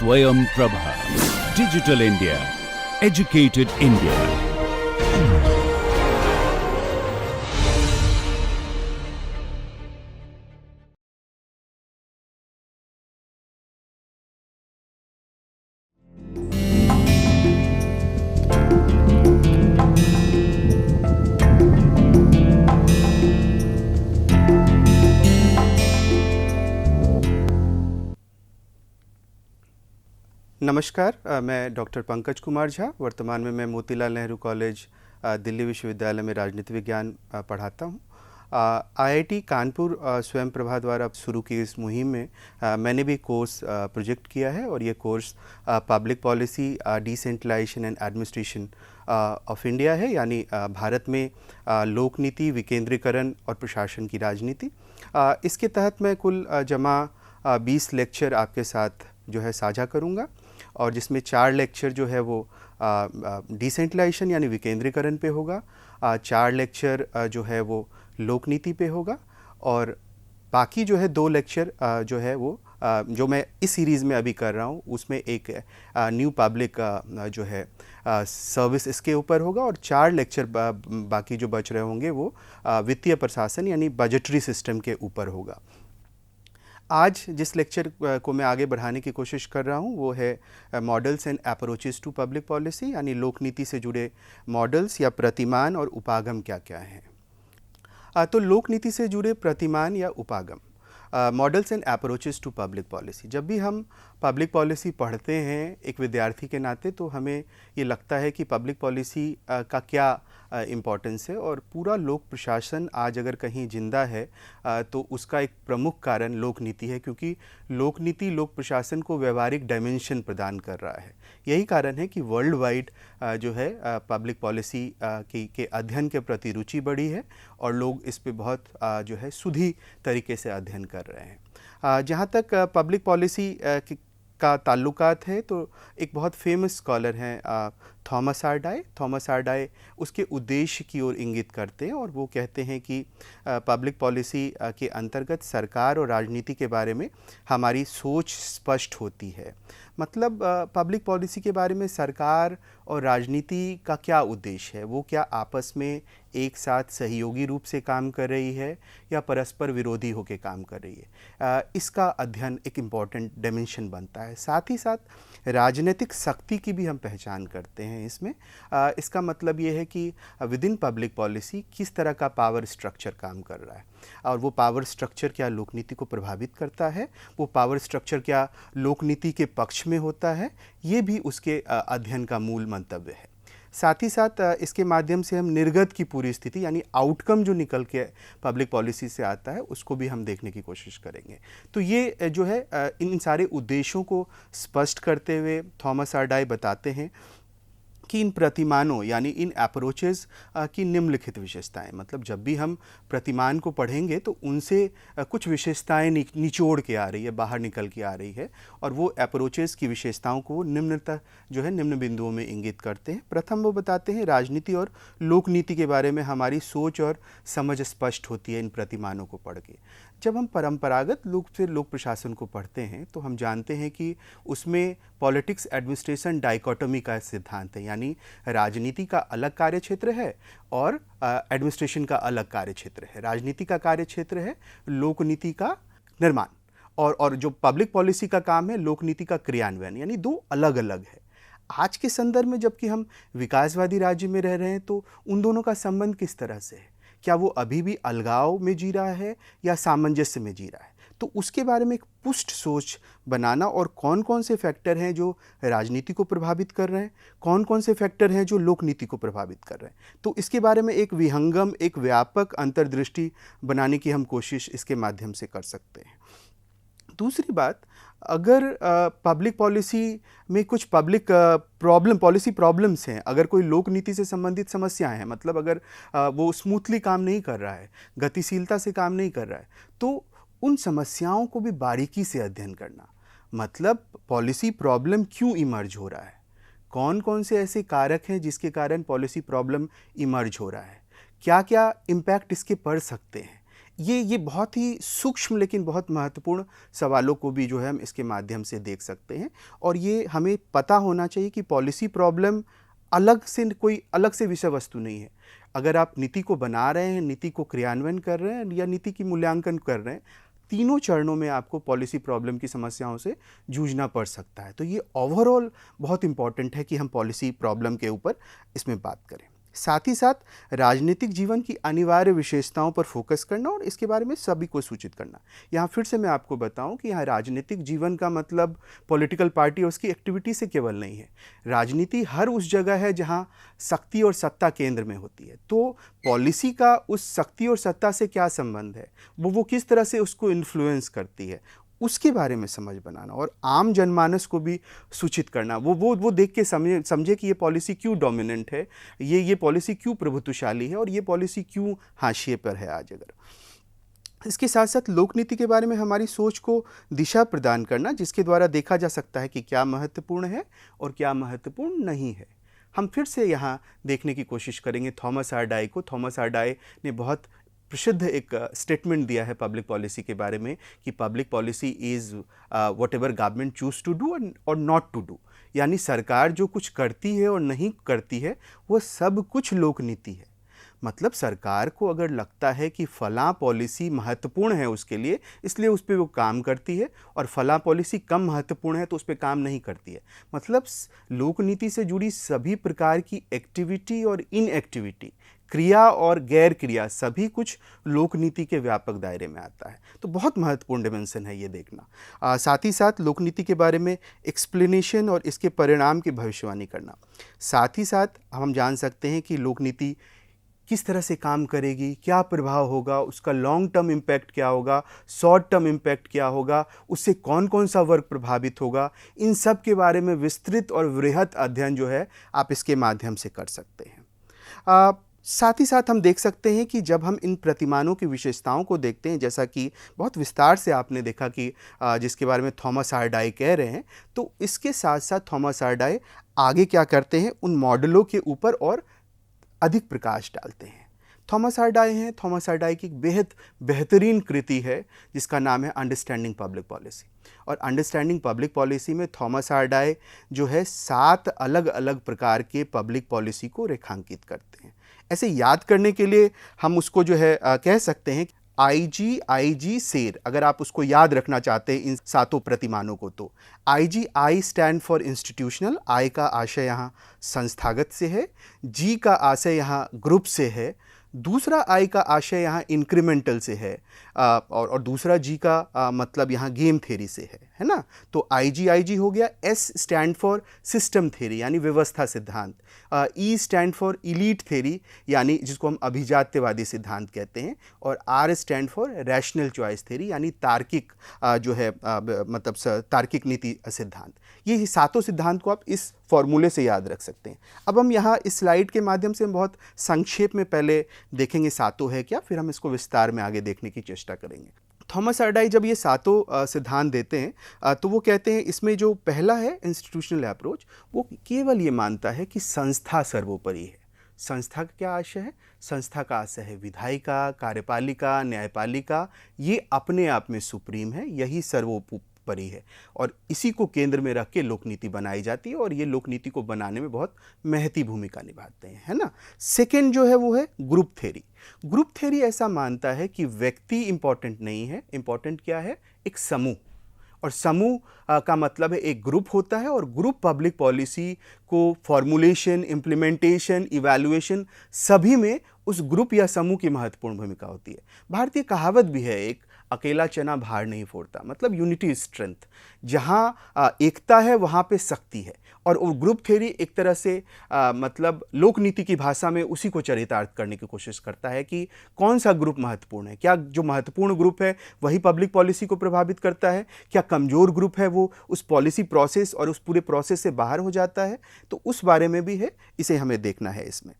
Swayam Prabha. Digital India. Educated India. नमस्कार, मैं doctor Pankaj Kumar Jha. वर्तमान में मैं मोतीलाल नेहरू कॉलेज दिल्ली विश्वविद्यालय में राजनीति विज्ञान पढ़ाता हूँ। आईआईटी कानपुर स्वयं प्रभा द्वारा शुरू की इस मुहिम में मैंने भी कोर्स प्रोजेक्ट किया है और ये course public policy decentralization and administration of India है, यानी भारत में लोक नीति, विकेंद्रीकरण और प्रशासन की राजनीति। इसके तहत मैं कुल जमा 20 लेक्चर आपके साथ जो है साझा करूँगा और जिसमें 4 लेक्चर जो है वो डिसेंट्रलाइजेशन यानी विकेंद्रीकरण पे होगा, 4 लेक्चर जो है वो लोक नीति पे होगा और बाकी जो है 2 लेक्चर जो है वो जो मैं इस सीरीज़ में अभी कर रहा हूँ उसमें एक न्यू पब्लिक जो है सर्विस इसके ऊपर होगा और 4 लेक्चर बाकी जो बच रहे होंगे वो वित्तीय प्रशासन यानी बजटरी सिस्टम के ऊपर होगा। आज जिस लेक्चर को मैं आगे बढ़ाने की कोशिश कर रहा हूँ वो है models and approaches to public policy, यानी लोक नीति से जुड़े मॉडल्स या प्रतिमान और उपागम क्या क्या हैं। तो लोक नीति से जुड़े प्रतिमान या उपागम, models and approaches to public policy. जब भी हम पब्लिक पॉलिसी पढ़ते हैं एक विद्यार्थी के नाते तो हमें ये लगता है कि पब्लिक पॉलिसी का क्या इम्पोर्टेंस है और पूरा लोक प्रशासन आज अगर कहीं जिंदा है तो उसका एक प्रमुख कारण लोक नीति है, क्योंकि लोक नीति लोक प्रशासन को व्यवहारिक डायमेंशन प्रदान कर रहा है। यही कारण है कि वर्ल्ड वाइड जो है पब्लिक पॉलिसी के अध्ययन के प्रति रुचि बढ़ी है और लोग इस पे बहुत जो है सुधी तरीके से अध्ययन कर रहे हैं। जहाँ तक पब्लिक पॉलिसी का ताल्लुकात है तो एक बहुत फेमस स्कॉलर हैं Thomas R Dye. Thomas R Dye उसके उद्देश्य की ओर इंगित करते हैं और वो कहते हैं कि पब्लिक पॉलिसी के अंतर्गत सरकार और राजनीति के बारे में हमारी सोच स्पष्ट होती है। मतलब पब्लिक पॉलिसी के बारे में सरकार और राजनीति का क्या उद्देश्य है, वो क्या आपस में एक साथ सहयोगी रूप से काम कर रही है या परस्पर विरोधी होकर काम कर रही है, इसका अध्ययन एक इम्पॉर्टेंट डायमेंशन बनता है। साथ ही साथ राजनीतिक शक्ति की भी हम पहचान करते हैं इसमें। इसका मतलब ये है कि विद इन पब्लिक पॉलिसी किस तरह का पावर स्ट्रक्चर काम कर रहा है और वो पावर स्ट्रक्चर क्या लोक नीति को प्रभावित करता है, वो पावर स्ट्रक्चर क्या लोक नीति के पक्ष में होता है, ये भी उसके अध्ययन का मूल मंतव्य है। साथ ही साथ इसके माध्यम से हम निर्गत की पूरी स्थिति यानी आउटकम जो निकल के पब्लिक पॉलिसी से आता है उसको भी हम देखने की कोशिश करेंगे। तो ये जो है इन सारे उद्देश्यों को स्पष्ट करते हुए थॉमस आर डाई बताते हैं कि इन प्रतिमानों यानी इन अप्रोचेस की निम्नलिखित विशेषताएं, मतलब जब भी हम प्रतिमान को पढ़ेंगे तो उनसे कुछ विशेषताएं निचोड़ के आ रही है, बाहर निकल के आ रही है और वो अप्रोचेस की विशेषताओं को निम्नतः जो है निम्न बिंदुओं में इंगित करते हैं। प्रथम वो बताते हैं राजनीति और लोक नीति के बारे में हमारी सोच और समझ स्पष्ट होती है इन प्रतिमानों को पढ़ के। जब हम परंपरागत रूप से लोक प्रशासन को पढ़ते हैं तो हम जानते हैं कि उसमें पॉलिटिक्स एडमिनिस्ट्रेशन डाइकोटोमी का सिद्धांत है, यानी राजनीति का अलग कार्य क्षेत्र है और एडमिनिस्ट्रेशन का अलग कार्य क्षेत्र है। राजनीति का कार्य क्षेत्र है लोक नीति का निर्माण और जो पब्लिक पॉलिसी का काम है लोक नीति का क्रियान्वयन, यानी दो अलग अलग है। आज के संदर्भ में जबकि हम विकासवादी राज्य में रह रहे हैं तो उन दोनों का संबंध किस तरह से है, क्या वो अभी भी अलगाव में जी रहा है या सामंजस्य में जी रहा है, तो उसके बारे में एक पुष्ट सोच बनाना और कौन कौन से फैक्टर हैं जो राजनीति को प्रभावित कर रहे हैं, कौन कौन से फैक्टर हैं जो लोक नीति को प्रभावित कर रहे हैं, तो इसके बारे में एक विहंगम एक व्यापक अंतर्दृष्टि बनाने की हम कोशिश इसके माध्यम से कर सकते हैं। दूसरी बात, अगर पब्लिक पॉलिसी में कुछ पब्लिक पॉलिसी प्रॉब्लम्स हैं, अगर कोई लोक नीति से संबंधित समस्याएं हैं, मतलब अगर वो स्मूथली काम नहीं कर रहा है, गतिशीलता से काम नहीं कर रहा है, तो उन समस्याओं को भी बारीकी से अध्ययन करना। मतलब पॉलिसी प्रॉब्लम क्यों इमर्ज हो रहा है, कौन कौन से ऐसे कारक हैं जिसके कारण पॉलिसी प्रॉब्लम इमर्ज हो रहा है, क्या क्या इम्पैक्ट इसके पड़ सकते हैं, ये बहुत ही सूक्ष्म लेकिन बहुत महत्वपूर्ण सवालों को भी जो है हम इसके माध्यम से देख सकते हैं। और ये हमें पता होना चाहिए कि पॉलिसी प्रॉब्लम कोई अलग से विषय वस्तु नहीं है। अगर आप नीति को बना रहे हैं, नीति को क्रियान्वयन कर रहे हैं या नीति की मूल्यांकन कर रहे हैं, तीनों चरणों में आपको पॉलिसी प्रॉब्लम की समस्याओं से जूझना पड़ सकता है। तो ये ओवरऑल बहुत इंपॉर्टेंट है कि हम पॉलिसी प्रॉब्लम के ऊपर इसमें बात करें। साथ ही साथ राजनीतिक जीवन की अनिवार्य विशेषताओं पर फोकस करना और इसके बारे में सभी को सूचित करना। यहाँ फिर से मैं आपको बताऊं कि यहाँ राजनीतिक जीवन का मतलब पॉलिटिकल पार्टी और उसकी एक्टिविटी से केवल नहीं है। राजनीति हर उस जगह है जहाँ शक्ति और सत्ता केंद्र में होती है। तो पॉलिसी का उस शक्ति और सत्ता से क्या संबंध है, वो किस तरह से उसको इन्फ्लुएंस करती है, उसके बारे में समझ बनाना और आम जनमानस को भी सूचित करना। वो देख के समझे कि ये पॉलिसी क्यों डोमिनेंट है, ये पॉलिसी क्यों प्रभुत्वशाली है और ये पॉलिसी क्यों हाशिए पर है आज। अगर इसके साथ साथ लोक नीति के बारे में हमारी सोच को दिशा प्रदान करना, जिसके द्वारा देखा जा सकता है कि क्या महत्वपूर्ण है और क्या महत्वपूर्ण नहीं है। हम फिर से यहाँ देखने की कोशिश करेंगे थॉमस आर डाई को। थॉमस आर डाई ने बहुत प्रसिद्ध एक स्टेटमेंट दिया है पब्लिक पॉलिसी के बारे में कि public policy is whatever government choose to do और नॉट टू डू। यानी सरकार जो कुछ करती है और नहीं करती है वो सब कुछ लोक नीति है। मतलब सरकार को अगर लगता है कि फलां पॉलिसी महत्वपूर्ण है उसके लिए, इसलिए उस पर वो काम करती है, और फलां पॉलिसी कम महत्वपूर्ण है तो उस पर काम नहीं करती है। मतलब लोक नीति से जुड़ी सभी प्रकार की एक्टिविटी और इनएक्टिविटी, क्रिया और गैर क्रिया, सभी कुछ लोक नीति के व्यापक दायरे में आता है। तो बहुत महत्वपूर्ण डिमेंशन है ये देखना। साथ ही साथ लोक नीति के बारे में एक्सप्लेनेशन और इसके परिणाम की भविष्यवाणी करना। साथ ही साथ हम जान सकते हैं कि लोक नीति किस तरह से काम करेगी, क्या प्रभाव होगा, उसका लॉन्ग टर्म इम्पैक्ट क्या होगा, शॉर्ट टर्म इम्पैक्ट क्या होगा, उससे कौन कौन सा वर्ग प्रभावित होगा, इन सब के बारे में विस्तृत और वृहत अध्ययन जो है आप इसके माध्यम से कर सकते हैं। साथ ही साथ हम देख सकते हैं कि जब हम इन प्रतिमानों की विशेषताओं को देखते हैं, जैसा कि बहुत विस्तार से आपने देखा कि जिसके बारे में थॉमस आर डाई कह रहे हैं, तो इसके साथ साथ थॉमस आर डाई आगे क्या करते हैं, उन मॉडलों के ऊपर और अधिक प्रकाश डालते हैं। थॉमस आर डाई हैं, थॉमस आर डाई की एक बेहद बेहतरीन कृति है जिसका नाम है अंडरस्टैंडिंग पब्लिक पॉलिसी। और अंडरस्टैंडिंग पब्लिक पॉलिसी में थॉमस आर डाई जो है 7 अलग अलग प्रकार के पब्लिक पॉलिसी को रेखांकित करते हैं। ऐसे याद करने के लिए हम उसको जो है कह सकते हैं आई सेर, अगर आप उसको याद रखना चाहते हैं इन 7 प्रतिमानों को, तो आई स्टैंड फॉर इंस्टीट्यूशनल, आई का आशय यहाँ संस्थागत से है, जी का आशय यहाँ ग्रुप से है, दूसरा आई का आशय यहाँ इंक्रीमेंटल से है, और दूसरा जी का मतलब यहाँ गेम थ्योरी से है ना। तो आई जी हो गया। S stand for system theory यानी व्यवस्था सिद्धांत, E stand for elite theory यानी जिसको हम अभिजात्यवादी सिद्धांत कहते हैं, और R stand for rational choice theory यानी तार्किक जो है मतलब तार्किक नीति सिद्धांत। ये 7 सिद्धांत को आप इस फॉर्मूले से याद रख सकते हैं। अब हम यहाँ इस स्लाइड के माध्यम से बहुत संक्षेप में पहले देखेंगे 7 है क्या, फिर हम इसको विस्तार में आगे देखने की चेष्टा करेंगे। थॉमस आर डाई जब ये 7 सिद्धांत देते हैं तो वो कहते हैं इसमें जो पहला है इंस्टीट्यूशनल अप्रोच, वो केवल ये मानता है कि संस्था सर्वोपरि है। संस्था का क्या आशय है? संस्था का आशय है विधायिका, कार्यपालिका, न्यायपालिका, ये अपने आप में सुप्रीम है, यही सर्वोपरि है, और इसी को केंद्र में रख के लोक नीति बनाई जाती है, और ये लोक नीति को बनाने में बहुत महती भूमिका निभाते हैं, है ना। सेकेंड जो है वो है ग्रुप थ्योरी। ग्रुप थ्योरी ऐसा मानता है कि व्यक्ति इंपॉर्टेंट नहीं है, इंपॉर्टेंट क्या है, एक समूह, और समूह का मतलब है एक ग्रुप होता है, और ग्रुप पब्लिक पॉलिसी को फॉर्मुलेशन, इम्प्लीमेंटेशन, इवैल्यूएशन सभी में उस ग्रुप या समूह की महत्वपूर्ण भूमिका होती है। भारतीय कहावत भी है एक, अकेला चना भार नहीं फोड़ता, मतलब यूनिटी इज स्ट्रेंथ। जहाँ एकता है वहाँ पे शक्ति है, और वो ग्रुप थ्योरी एक तरह से मतलब लोक नीति की भाषा में उसी को चरितार्थ करने की कोशिश करता है कि कौन सा ग्रुप महत्वपूर्ण है, क्या जो महत्वपूर्ण ग्रुप है वही पब्लिक पॉलिसी को प्रभावित करता है, क्या कमज़ोर ग्रुप है वो उस पॉलिसी प्रोसेस और उस पूरे प्रोसेस से बाहर हो जाता है, तो उस बारे में भी है, इसे हमें देखना है इसमें।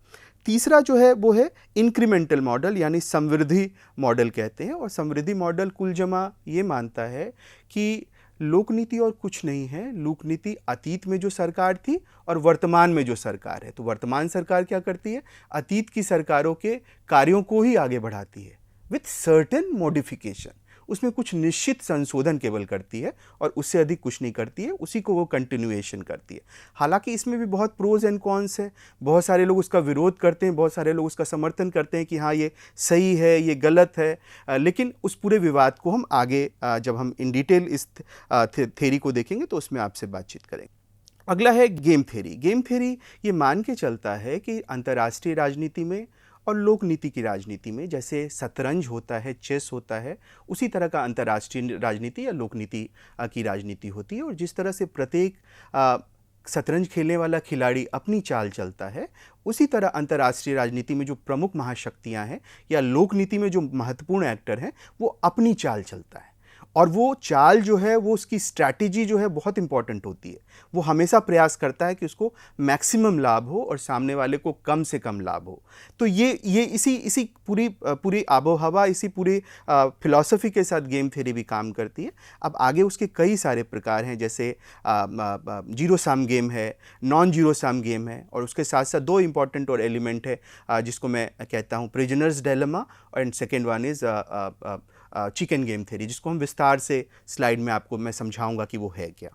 तीसरा जो है वो है इंक्रीमेंटल मॉडल यानी समृद्धि मॉडल कहते हैं, और समृद्धि मॉडल कुल जमा ये मानता है कि लोक नीति और कुछ नहीं है, लोक नीति अतीत में जो सरकार थी और वर्तमान में जो सरकार है। तो वर्तमान सरकार क्या करती है, अतीत की सरकारों के कार्यों को ही आगे बढ़ाती है, विथ सर्टेन मॉडिफिकेशन। उसमें कुछ निश्चित संशोधन केवल करती है और उससे अधिक कुछ नहीं करती है, उसी को वो कंटिन्यूएशन करती है। हालांकि इसमें भी बहुत प्रोज एंड कॉन्स है, बहुत सारे लोग उसका विरोध करते हैं, बहुत सारे लोग उसका समर्थन करते हैं कि हाँ ये सही है, ये गलत है, लेकिन उस पूरे विवाद को हम आगे जब हम इन डिटेल इस थ्योरी को देखेंगे तो उसमें आपसे बातचीत करेंगे। अगला है गेम थ्योरी। गेम थ्योरी ये मान के चलता है कि अंतर्राष्ट्रीय राजनीति में और लोक नीति की राजनीति में जैसे शतरंज होता है, चेस होता है, उसी तरह का अंतर्राष्ट्रीय राजनीति या लोक नीति की राजनीति होती है। और जिस तरह से प्रत्येक शतरंज खेलने वाला खिलाड़ी अपनी चाल चलता है, उसी तरह अंतर्राष्ट्रीय राजनीति में जो प्रमुख महाशक्तियां हैं या लोक नीति में जो महत्वपूर्ण एक्टर हैं वो अपनी चाल चलता है। और वो चाल जो है, वो उसकी स्ट्रैटेजी जो है बहुत इंपॉर्टेंट होती है। वो हमेशा प्रयास करता है कि उसको मैक्सिमम लाभ हो और सामने वाले को कम से कम लाभ हो। तो ये इसी पूरी आबो हवा, इसी पूरी फिलॉसफी के साथ गेम थ्योरी भी काम करती है। अब आगे उसके कई सारे प्रकार हैं, जैसे जीरो सम गेम है, नॉन जीरो सम गेम है, और उसके साथ साथ दो इंपॉर्टेंट और एलिमेंट है जिसको मैं कहता हूँ prisoners dilemma, and second one is chicken game theory, जिसको हम विस्तार से स्लाइड में आपको मैं समझाऊंगा कि वो है क्या।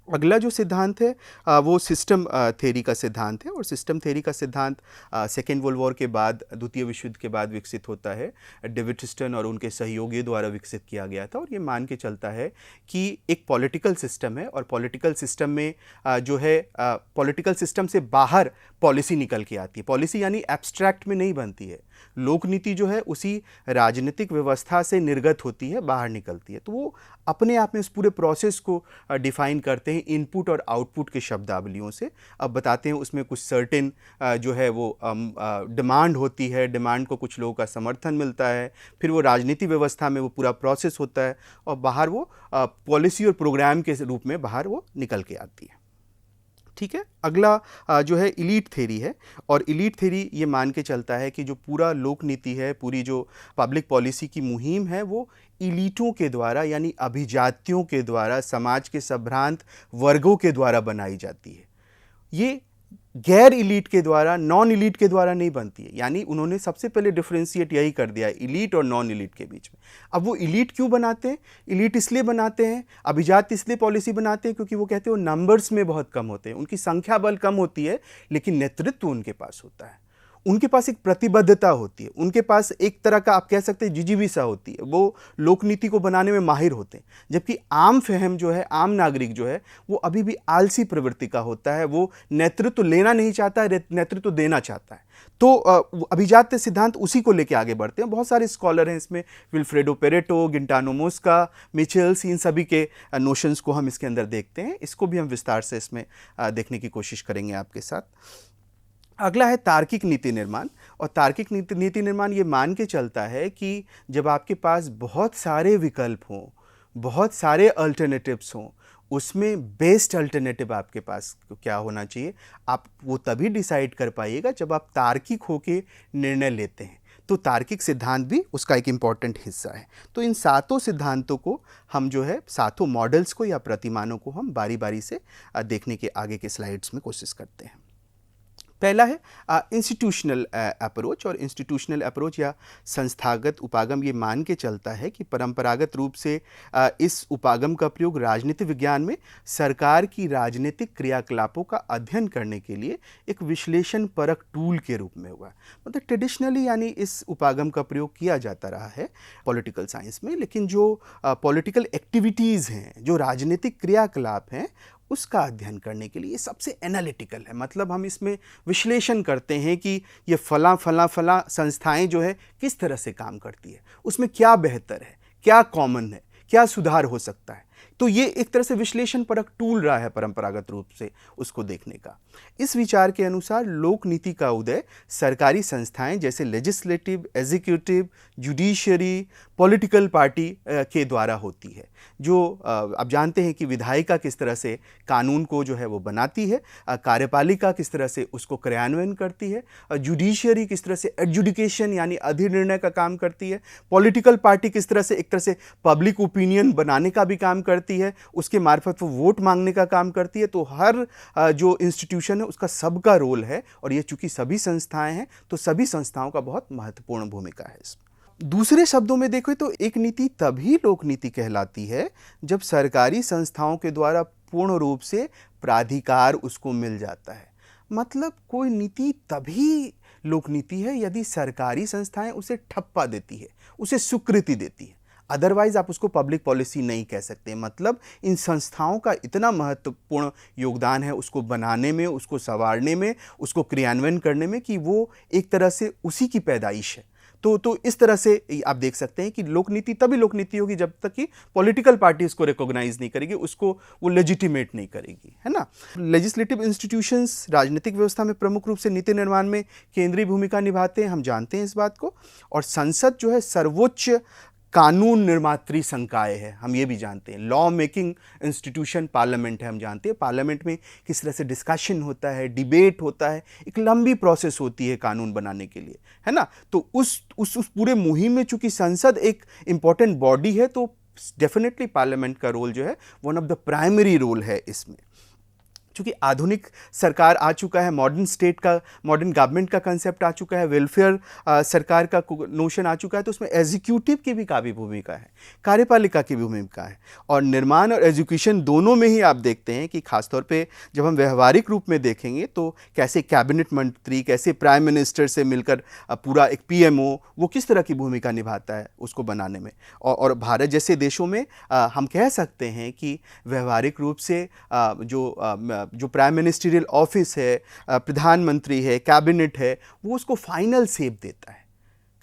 अगला जो सिद्धांत है वो सिस्टम थ्योरी का सिद्धांत है। और सिस्टम थ्योरी का सिद्धांत सेकेंड वर्ल्ड वॉर के बाद, द्वितीय विश्व युद्ध के बाद विकसित होता है। डेविड हिस्टन और उनके सहयोगियों द्वारा विकसित किया गया था। और ये मान के चलता है कि एक पॉलिटिकल सिस्टम है और पॉलिटिकल सिस्टम में जो है पॉलिटिकल सिस्टम से बाहर पॉलिसी निकल के आती है। पॉलिसी यानी एब्स्ट्रैक्ट में नहीं बनती है। लोक नीति जो है उसी राजनीतिक व्यवस्था से निर्गत होती है, बाहर निकलती है। तो वो अपने आप में इस पूरे प्रोसेस को डिफाइन करते हैं इनपुट और आउटपुट के शब्दावलियों से। अब बताते हैं उसमें कुछ सर्टेन जो है वो डिमांड होती है, डिमांड को कुछ लोगों का समर्थन मिलता है, फिर वो राजनीति व्यवस्था में वो पूरा प्रोसेस होता है और बाहर वो पॉलिसी और प्रोग्राम के रूप में बाहर वो निकल के आती है। ठीक है। अगला जो है इलीट थ्योरी है। और इलीट थ्योरी ये मान के चलता है कि जो पूरा लोक नीति है, पूरी जो पब्लिक पॉलिसी की मुहिम है, वो इलीटों के द्वारा यानी अभिजातियों के द्वारा, समाज के संभ्रांत वर्गों के द्वारा बनाई जाती है। ये गैर इलीट के द्वारा, नॉन इलीट के द्वारा नहीं बनती है। यानी उन्होंने सबसे पहले डिफरेंशिएट यही कर दिया है इलीट और नॉन इलीट के बीच में। अब वो इलीट क्यों बनाते हैं? इलीट इसलिए बनाते हैं, अभिजात इसलिए पॉलिसी बनाते हैं क्योंकि वो कहते हैं वो नंबर्स में बहुत कम होते हैं, उनकी संख्या बल कम होती है, लेकिन नेतृत्व उनके पास होता है, उनके पास एक प्रतिबद्धता होती है, उनके पास एक तरह का आप कह सकते हैं जिजीविसा होती है, वो लोकनीति को बनाने में माहिर होते हैं। जबकि आम फहम जो है, आम नागरिक जो है, वो अभी भी आलसी प्रवृत्ति का होता है, वो नेतृत्व लेना नहीं चाहता है, नेतृत्व देना चाहता है। तो अभिजात्य सिद्धांत उसी को लेकर आगे बढ़ते हैं। बहुत सारे स्कॉलर हैं इसमें, विल्फ्रेडो पेरेटो, गिंटानो मोस्का, मिचेल्स, इन सभी के नोशंस को हम इसके अंदर देखते हैं। इसको भी हम विस्तार से इसमें देखने की कोशिश करेंगे आपके साथ। अगला है तार्किक नीति निर्माण। और तार्किक नीति निर्माण ये मान के चलता है कि जब आपके पास बहुत सारे विकल्प हों, बहुत सारे अल्टरनेटिव्स हों, उसमें बेस्ट अल्टरनेटिव आपके पास क्या होना चाहिए, आप वो तभी डिसाइड कर पाइएगा जब आप तार्किक होकर निर्णय लेते हैं। तो तार्किक सिद्धांत भी उसका एक इम्पॉर्टेंट हिस्सा है। तो इन सातों सिद्धांतों को हम जो है, सातों मॉडल्स को या प्रतिमानों को हम बारी बारी से देखने के आगे के स्लाइड्स में कोशिश करते हैं। पहला है इंस्टीट्यूशनल अप्रोच। और इंस्टीट्यूशनल अप्रोच या संस्थागत उपागम ये मान के चलता है कि परंपरागत रूप से इस उपागम का प्रयोग राजनीति विज्ञान में सरकार की राजनीतिक क्रियाकलापों का अध्ययन करने के लिए एक विश्लेषण परक टूल के रूप में हुआ। मतलब ट्रेडिशनली यानी इस उपागम का प्रयोग किया जाता रहा है पॉलिटिकल साइंस में, लेकिन जो पॉलिटिकल एक्टिविटीज़ हैं, जो राजनीतिक क्रियाकलाप हैं, उसका अध्ययन करने के लिए ये सबसे एनालिटिकल है। मतलब हम इसमें विश्लेषण करते हैं कि ये फला संस्थाएं जो है किस तरह से काम करती है, उसमें क्या बेहतर है, क्या कॉमन है, क्या सुधार हो सकता है। तो ये एक तरह से विश्लेषण परक टूल रहा है परंपरागत रूप से उसको देखने का। इस विचार के अनुसार लोक नीति का उदय सरकारी संस्थाएं जैसे legislative, executive, judiciary, political party के द्वारा होती है। जो आप जानते हैं कि विधायिका किस तरह से कानून को जो है वो बनाती है, कार्यपालिका किस तरह से उसको क्रियान्वयन करती है, जुडिशियरी किस तरह से एडजुडिकेशन यानी अधिनिर्णय का काम करती है, पॉलिटिकल पार्टी किस तरह से एक तरह से पब्लिक ओपिनियन बनाने का भी काम करती है, उसके मार्फत वो वोट मांगने का काम करती है। तो हर जो इंस्टीट्यूशन है उसका सबका रोल है। और ये चूंकि सभी संस्थाएं हैं तो सभी संस्थाओं का बहुत महत्वपूर्ण भूमिका है इसमें। दूसरे शब्दों में देखो तो एक नीति तभी लोक नीति कहलाती है जब सरकारी संस्थाओं के द्वारा पूर्ण रूप से प्राधिकार उसको मिल जाता है। मतलब कोई नीति तभी लोक नीति है यदि सरकारी संस्थाएं उसे ठप्पा देती है, उसे स्वीकृति देती है। अदरवाइज आप उसको पब्लिक पॉलिसी नहीं कह सकते। मतलब इन संस्थाओं का इतना महत्वपूर्ण योगदान है उसको बनाने में, उसको संवारने में, उसको क्रियान्वयन करने में कि वो एक तरह से उसी की पैदाइश है। तो इस तरह से आप देख सकते हैं कि लोकनीति तभी लोकनीति होगी जब तक कि पॉलिटिकल पार्टी उसको रिकॉग्नाइज नहीं करेगी, उसको वो लेजिटिमेट नहीं करेगी, है ना। लेजिस्लेटिव इंस्टीट्यूशंस राजनीतिक व्यवस्था में प्रमुख रूप से नीति निर्माण में केंद्रीय भूमिका निभाते हैं, हम जानते हैं इस बात को। और संसद जो है सर्वोच्च कानून निर्मात्री संकाय है, हम ये भी जानते हैं। लॉ मेकिंग इंस्टीट्यूशन पार्लियामेंट है, हम जानते हैं। पार्लियामेंट में किस तरह से डिस्कशन होता है, डिबेट होता है, एक लंबी प्रोसेस होती है कानून बनाने के लिए, है ना। तो उस पूरे मुहिम में चूंकि संसद एक इंपॉर्टेंट बॉडी है तो डेफिनेटली पार्लियामेंट का रोल जो है one of the primary role है इसमें। चूंकि आधुनिक सरकार आ चुका है, मॉडर्न स्टेट का, मॉडर्न गवर्नमेंट का कंसेप्ट आ चुका है, वेलफेयर सरकार का नोशन आ चुका है, तो उसमें एग्जीक्यूटिव की भी काफ़ी भूमिका है, कार्यपालिका की भी भूमिका है। और निर्माण और एजुकेशन दोनों में ही आप देखते हैं कि खासतौर पे जब हम व्यवहारिक रूप में देखेंगे तो कैसे कैबिनेट मंत्री, कैसे प्राइम मिनिस्टर से मिलकर पूरा एक PMO वो किस तरह की भूमिका निभाता है उसको बनाने में। और भारत जैसे देशों में हम कह सकते हैं कि व्यवहारिक रूप से जो प्राइम मिनिस्टरियल ऑफिस है, प्रधानमंत्री है, कैबिनेट है, वो उसको फाइनल शेप देता है।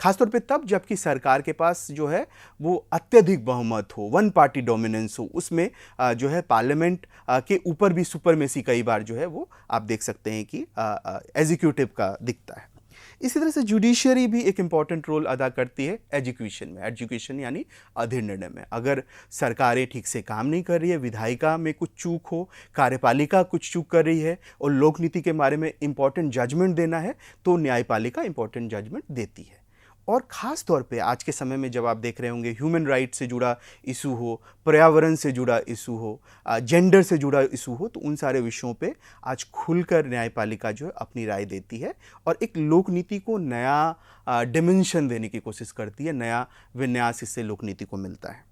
खासतौर पे तब जबकि सरकार के पास जो है वो अत्यधिक बहुमत हो, वन पार्टी डोमिनेंस हो, उसमें जो है पार्लियामेंट के ऊपर भी सुपरमेसी कई बार जो है वो आप देख सकते हैं कि एग्जीक्यूटिव का दिखता है। इसी तरह से जुडिशियरी भी एक इम्पॉर्टेंट रोल अदा करती है एजुकेशन में। एजुकेशन यानी अधिनिर्णय में अगर सरकारें ठीक से काम नहीं कर रही है, विधायिका में कुछ चूक हो, कार्यपालिका कुछ चूक कर रही है और लोक नीति के बारे में इम्पॉर्टेंट जजमेंट देना है तो न्यायपालिका इम्पॉर्टेंट जजमेंट देती है। और ख़ास तौर पे आज के समय में जब आप देख रहे होंगे ह्यूमन राइट से जुड़ा इशू हो, पर्यावरण से जुड़ा इशू हो, जेंडर से जुड़ा इशू हो, तो उन सारे विषयों पे आज खुलकर न्यायपालिका जो है अपनी राय देती है और एक लोक नीति को नया डिमेंशन देने की कोशिश करती है, नया विन्यास इससे लोक नीति को मिलता है।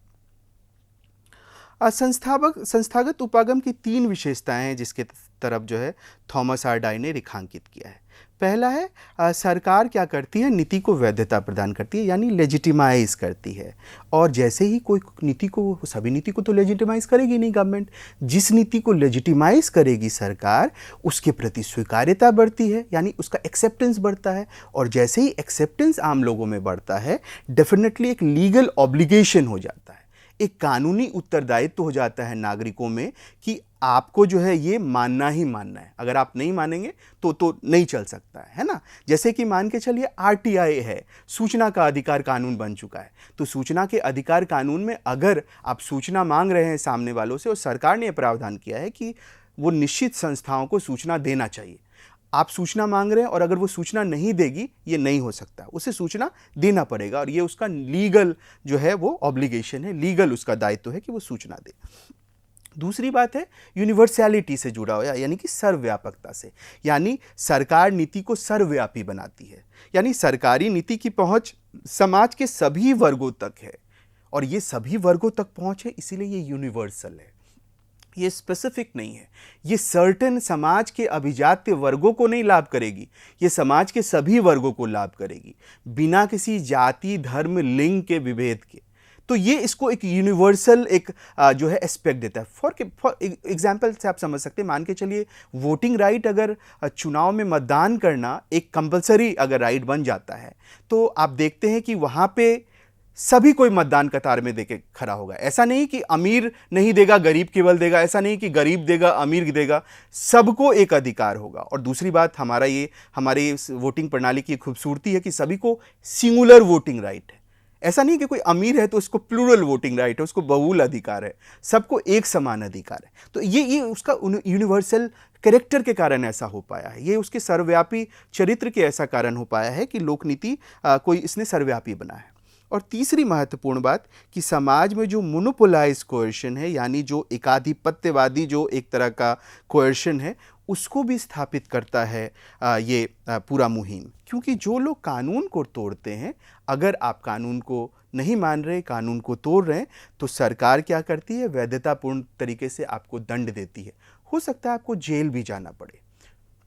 संस्थागत उपागम की 3 विशेषताएं हैं जिसके तरफ जो है थॉमस आर डाई ने रेखांकित किया है। पहला है सरकार क्या करती है, नीति को वैधता प्रदान करती है यानी लेजिटिमाइज करती है। और जैसे ही कोई नीति को, सभी नीति को तो लेजिटिमाइज करेगी नहीं गवर्नमेंट, जिस नीति को लेजिटिमाइज करेगी सरकार उसके प्रति स्वीकार्यता बढ़ती है यानी उसका एक्सेप्टेंस बढ़ता है। और जैसे ही एक्सेप्टेंस आम लोगों में बढ़ता है डेफिनेटली एक लीगल ऑब्लिगेशन हो जाता है, एक कानूनी उत्तरदायित्व हो जाता है नागरिकों में कि आपको जो है ये मानना ही मानना है, अगर आप नहीं मानेंगे तो नहीं चल सकता है ना। जैसे कि मान के चलिए RTI है, सूचना का अधिकार कानून बन चुका है, तो सूचना के अधिकार कानून में अगर आप सूचना मांग रहे हैं सामने वालों से और सरकार ने यह प्रावधान किया है कि वो निश्चित संस्थाओं को सूचना देना चाहिए, आप सूचना मांग रहे हैं और अगर वो सूचना नहीं देगी ये नहीं हो सकता, उसे सूचना देना पड़ेगा और ये उसका लीगल जो है वो ऑब्लिगेशन है, लीगल उसका दायित्व है कि वो सूचना दे। दूसरी बात है यूनिवर्सैलिटी से जुड़ा हुआ यानी कि सर्वव्यापकता से, यानी सरकार नीति को सर्वव्यापी बनाती है यानी सरकारी नीति की पहुंच समाज के सभी वर्गों तक है और ये सभी वर्गों तक पहुंच है इसीलिए ये यूनिवर्सल है, ये स्पेसिफिक नहीं है, ये सर्टेन समाज के अभिजात्य वर्गों को नहीं लाभ करेगी, ये समाज के सभी वर्गों को लाभ करेगी बिना किसी जाति, धर्म, लिंग के विभेद के। तो ये इसको एक यूनिवर्सल एक जो है एस्पेक्ट देता है। फॉर एग्जाम्पल से आप समझ सकते हैं, मान के चलिए वोटिंग राइट अगर चुनाव में मतदान करना एक कंपलसरी अगर राइट बन जाता है तो आप देखते हैं कि वहाँ पे सभी कोई मतदान कतार में देके खड़ा होगा। ऐसा नहीं कि अमीर नहीं देगा गरीब केवल देगा, ऐसा नहीं कि गरीब देगा अमीर देगा, सबको एक अधिकार होगा। और दूसरी बात हमारी वोटिंग प्रणाली की खूबसूरती है कि सभी को सिंगुलर वोटिंग राइट है, ऐसा नहीं कि कोई अमीर है तो उसको प्लूरल वोटिंग राइट है, उसको बहुल अधिकार है, सबको एक समान अधिकार है। तो ये उसका यूनिवर्सल कैरेक्टर के कारण ऐसा हो पाया है, ये उसके सर्वव्यापी चरित्र के ऐसा कारण हो पाया है कि लोक नीति कोई इसने सर्वव्यापी बना है। और तीसरी महत्वपूर्ण बात कि समाज में जो मोनोपोलाइज कोएर्शन है यानी जो एकाधिपत्यवादी जो एक तरह का कोएर्शन है उसको भी स्थापित करता है ये पूरा मुहिम। क्योंकि जो लोग कानून को तोड़ते हैं, अगर आप कानून को नहीं मान रहे, कानून को तोड़ रहे हैं, तो सरकार क्या करती है, वैधतापूर्ण तरीके से आपको दंड देती है। हो सकता है आपको जेल भी जाना पड़े।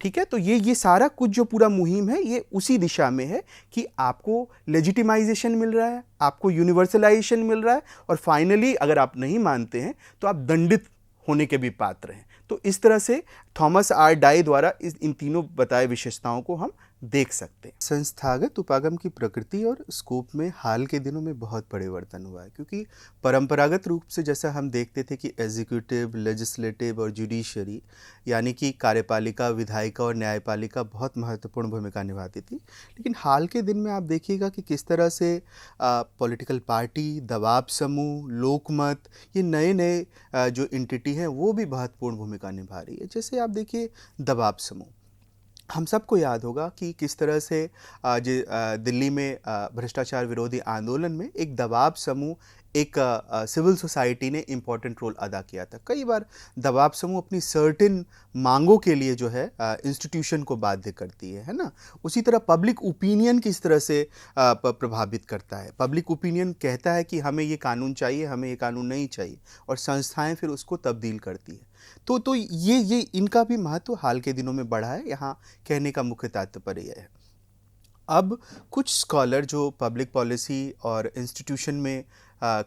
ठीक है, तो ये सारा कुछ जो पूरा मुहिम है, ये उसी दिशा में है कि आपको लेजिटिमाइजेशन मिल रहा है, आपको यूनिवर्सलाइजेशन मिल रहा है, और फाइनली अगर आप नहीं मानते हैं तो आप दंडित होने के भी पात्र हैं। तो इस तरह से थॉमस आर डाई द्वारा इन तीनों बताए विशेषताओं को हम देख सकते हैं। संस्थागत उपागम की प्रकृति और स्कोप में हाल के दिनों में बहुत परिवर्तन हुआ है, क्योंकि परंपरागत रूप से जैसा हम देखते थे कि एग्जीक्यूटिव, लेजिस्लेटिव और जुडिशरी यानी कि कार्यपालिका, विधायिका और न्यायपालिका बहुत महत्वपूर्ण भूमिका निभाती थी। लेकिन हाल के दिन में आप देखिएगा कि किस तरह से पॉलिटिकल पार्टी, दबाव समूह, लोकमत, ये नए नए जो एंटिटी हैं वो भी महत्वपूर्ण भूमिका निभा रही है। जैसे आप देखिए दबाव समूह, हम सबको याद होगा कि किस तरह से दिल्ली में भ्रष्टाचार विरोधी आंदोलन में एक दबाव समूह, एक सिविल सोसाइटी ने इम्पॉर्टेंट रोल अदा किया था। कई बार दबाव समूह अपनी सर्टेन मांगों के लिए जो है इंस्टीट्यूशन को बाध्य करती है ना। उसी तरह पब्लिक ओपिनियन किस तरह से प्रभावित करता है। पब्लिक ओपिनियन कहता है कि हमें ये कानून चाहिए, हमें ये कानून नहीं चाहिए, और संस्थाएं फिर उसको तब्दील करती है। तो ये इनका भी महत्व हाल के दिनों में बढ़ा है। यहाँ कहने का मुख्य तात्पर्य है, अब कुछ स्कॉलर जो पब्लिक पॉलिसी और इंस्टीट्यूशन में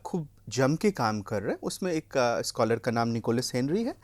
खूब जम के काम कर रहे हैं, उसमें एक स्कॉलर का नाम निकोलस हेनरी है।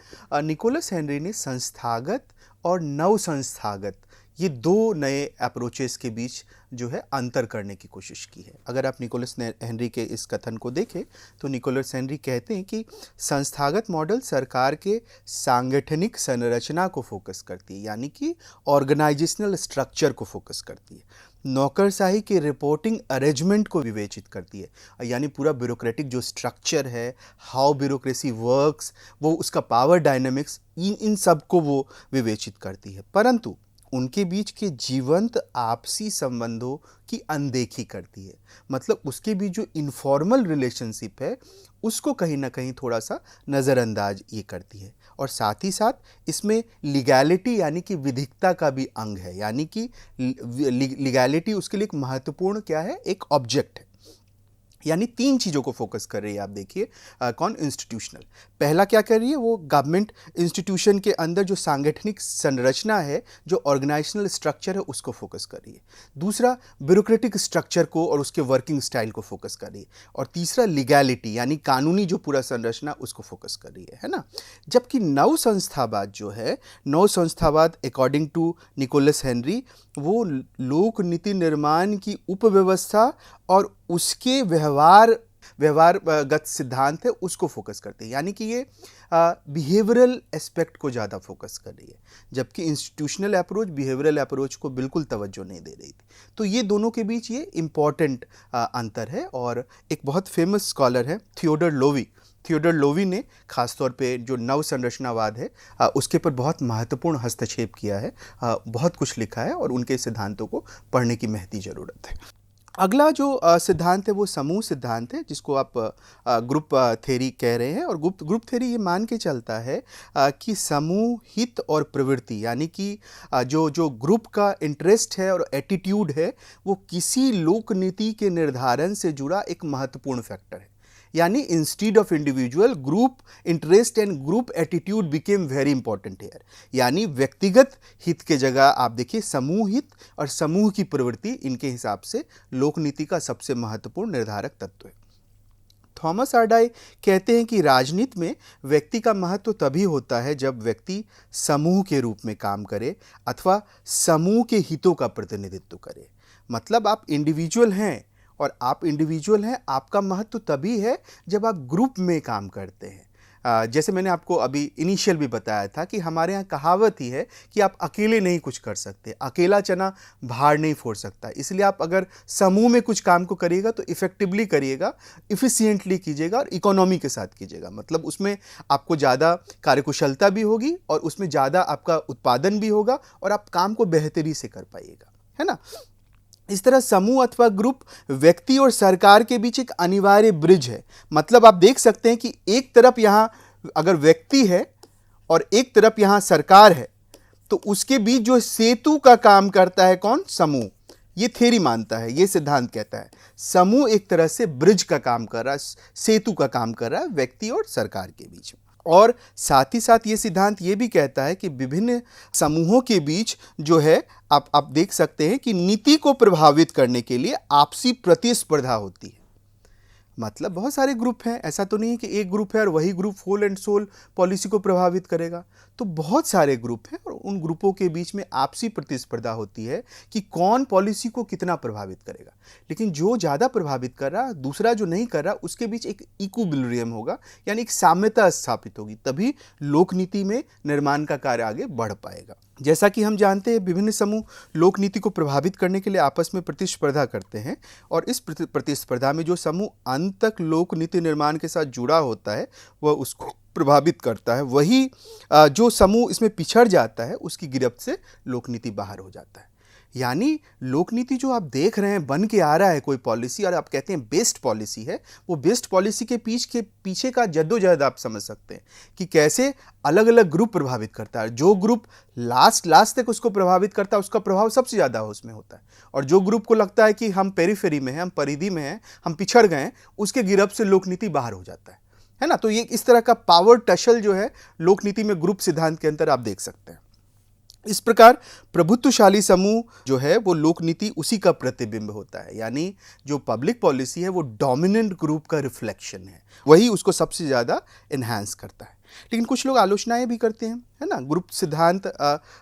निकोलस हेनरी ने संस्थागत और नव संस्थागत, ये दो नए अप्रोचेस के बीच जो है अंतर करने की कोशिश की है। अगर आप निकोलस हेनरी के इस कथन को देखें तो निकोलस हेनरी कहते हैं कि संस्थागत मॉडल सरकार के सांगठनिक संरचना को फोकस करती है, यानी कि ऑर्गेनाइजेशनल स्ट्रक्चर को फोकस करती है, नौकरशाही के रिपोर्टिंग अरेंजमेंट को विवेचित करती है, यानी पूरा ब्यूरोक्रेटिक जो स्ट्रक्चर है, हाउ ब्यूरोक्रेसी वर्क्स, वो उसका पावर डायनामिक्स, इन सब को वो विवेचित करती है। परंतु उनके बीच के जीवंत आपसी संबंधों की अनदेखी करती है। मतलब उसके बीच जो इनफॉर्मल रिलेशनशिप है उसको कहीं ना कहीं थोड़ा सा नज़रअंदाज ये करती है। और साथ ही साथ इसमें लीगैलिटी यानी कि विधिकता का भी अंग है, यानी कि लीगैलिटी उसके लिए एक महत्वपूर्ण क्या है, एक ऑब्जेक्ट है। यानी तीन चीज़ों को फोकस कर रही है। आप देखिए कौन, इंस्टीट्यूशनल। पहला क्या कर रही है, वो गवर्नमेंट इंस्टीट्यूशन के अंदर जो सांगठनिक संरचना है, जो ऑर्गेनाइजेशनल स्ट्रक्चर है, उसको फोकस कर रही है। दूसरा ब्यूरोक्रेटिक स्ट्रक्चर को और उसके वर्किंग स्टाइल को फोकस कर रही है। और तीसरा लीगैलिटी यानी कानूनी जो पूरा संरचना, उसको फोकस कर रही है ना। जबकि नव संस्थावाद जो है, नव संस्थावाद अकॉर्डिंग टू निकोलस हेनरी, वो लोक नीति निर्माण की उपव्यवस्था और उसके व्यवहारगत सिद्धांत है उसको फोकस करते हैं, यानी कि ये बिहेवियरल एस्पेक्ट को ज़्यादा फोकस कर रही है। जबकि इंस्टीट्यूशनल अप्रोच बिहेवियरल अप्रोच को बिल्कुल तवज्जो नहीं दे रही थी। तो ये दोनों के बीच ये इम्पॉर्टेंट अंतर है। और एक बहुत फेमस स्कॉलर है थियोडर लोवी ने खासतौर पे जो नव संरचनावाद है उसके पर बहुत महत्वपूर्ण हस्तक्षेप किया है, बहुत कुछ लिखा है, और उनके सिद्धांतों को पढ़ने की महती ज़रूरत है। अगला जो सिद्धांत है वो समूह सिद्धांत है, जिसको आप ग्रुप थ्योरी कह रहे हैं। और ग्रुप थ्योरी ये मान के चलता है कि समूह हित और प्रवृत्ति, यानी कि जो ग्रुप का इंटरेस्ट है और एटीट्यूड है, वो किसी लोक नीति के निर्धारण से जुड़ा एक महत्वपूर्ण फैक्टर है। यानी instead of individual, group interest and group attitude became very important here. यानी व्यक्तिगत हित के जगह आप देखिए समूह हित और समूह की प्रवृत्ति, इनके हिसाब से लोक नीति का सबसे महत्वपूर्ण निर्धारक तत्व है। थॉमस आर डाई कहते हैं कि राजनीति में व्यक्ति का महत्व तभी होता है जब व्यक्ति समूह के रूप में काम करे अथवा समूह के हितों का प्रतिनिधित्व करे। मतलब आप इंडिविजुअल हैं, और आप इंडिविजुअल हैं, आपका महत्व तभी है जब आप ग्रुप में काम करते हैं। जैसे मैंने आपको अभी इनिशियल भी बताया था कि हमारे यहाँ कहावत ही है कि आप अकेले नहीं कुछ कर सकते, अकेला चना भार नहीं फोड़ सकता। इसलिए आप अगर समूह में कुछ काम को करिएगा तो इफ़ेक्टिवली करिएगा, इफ़िशियंटली कीजिएगा और इकोनॉमी के साथ कीजिएगा। मतलब उसमें आपको ज़्यादा कार्यकुशलता भी होगी और उसमें ज़्यादा आपका उत्पादन भी होगा और आप काम को बेहतरी से कर पाइएगा, है ना। इस तरह समूह अथवा ग्रुप व्यक्ति और सरकार के बीच एक अनिवार्य ब्रिज है। मतलब आप देख सकते हैं कि एक तरफ यहाँ अगर व्यक्ति है और एक तरफ यहाँ सरकार है, तो उसके बीच जो सेतु का काम करता है कौन? समूह। ये थ्योरी मानता है, ये सिद्धांत कहता है समूह एक तरह से ब्रिज का काम कर रहा है, सेतु का काम कर रहा है व्यक्ति और सरकार के बीच में। और साथ ही साथ ये सिद्धांत ये भी कहता है कि विभिन्न समूहों के बीच जो है आप देख सकते हैं कि नीति को प्रभावित करने के लिए आपसी प्रतिस्पर्धा होती है। मतलब बहुत सारे ग्रुप हैं, ऐसा तो नहीं है कि एक ग्रुप है और वही group whole and sole policy को प्रभावित करेगा। तो बहुत सारे ग्रुप हैं और उन ग्रुपों के बीच में आपसी प्रतिस्पर्धा होती है कि कौन पॉलिसी को कितना प्रभावित करेगा। लेकिन जो ज़्यादा प्रभावित कर रहा, दूसरा जो नहीं कर रहा, उसके बीच एक इक्विलिब्रियम होगा, यानी एक साम्यता स्थापित होगी, तभी लोक नीति में निर्माण का कार्य आगे बढ़ पाएगा। जैसा कि हम जानते हैं विभिन्न समूह लोक नीति को प्रभावित करने के लिए आपस में प्रतिस्पर्धा करते हैं और इस प्रतिस्पर्धा में जो समूह अंत तक लोक नीति निर्माण के साथ जुड़ा होता है वह उसको प्रभावित करता है। वही जो समूह इसमें पिछड़ जाता है उसकी गिरफ्त से लोक नीति बाहर हो जाता है। यानी लोक नीति जो आप देख रहे हैं बन के आ रहा है कोई पॉलिसी और आप कहते हैं बेस्ट पॉलिसी है, वो बेस्ट पॉलिसी के पीछे का जद्दोजहद आप समझ सकते हैं कि कैसे अलग अलग ग्रुप प्रभावित करता है। जो ग्रुप लास्ट तक उसको प्रभावित करता है उसका प्रभाव सबसे ज़्यादा उसमें होता है, और जो ग्रुप को लगता है कि हम पेरीफेरी में हैं, हम परिधि में हैं, हम पिछड़ गए हैं, उसके गिरफ्त से लोक नीति बाहर हो जाता है ना। तो ये इस तरह का पावर टशल जो है लोक नीति में ग्रुप सिद्धांत के अंदर आप देख सकते हैं। इस प्रकार प्रभुत्वशाली समूह जो है वो लोक नीति उसी का प्रतिबिंब होता है, यानी जो पब्लिक पॉलिसी है वो डोमिनेंट ग्रुप का रिफ्लेक्शन है, वही उसको सबसे ज़्यादा एनहांस करता है। लेकिन कुछ लोग आलोचनाएं भी करते हैं, है ना। ग्रुप सिद्धांत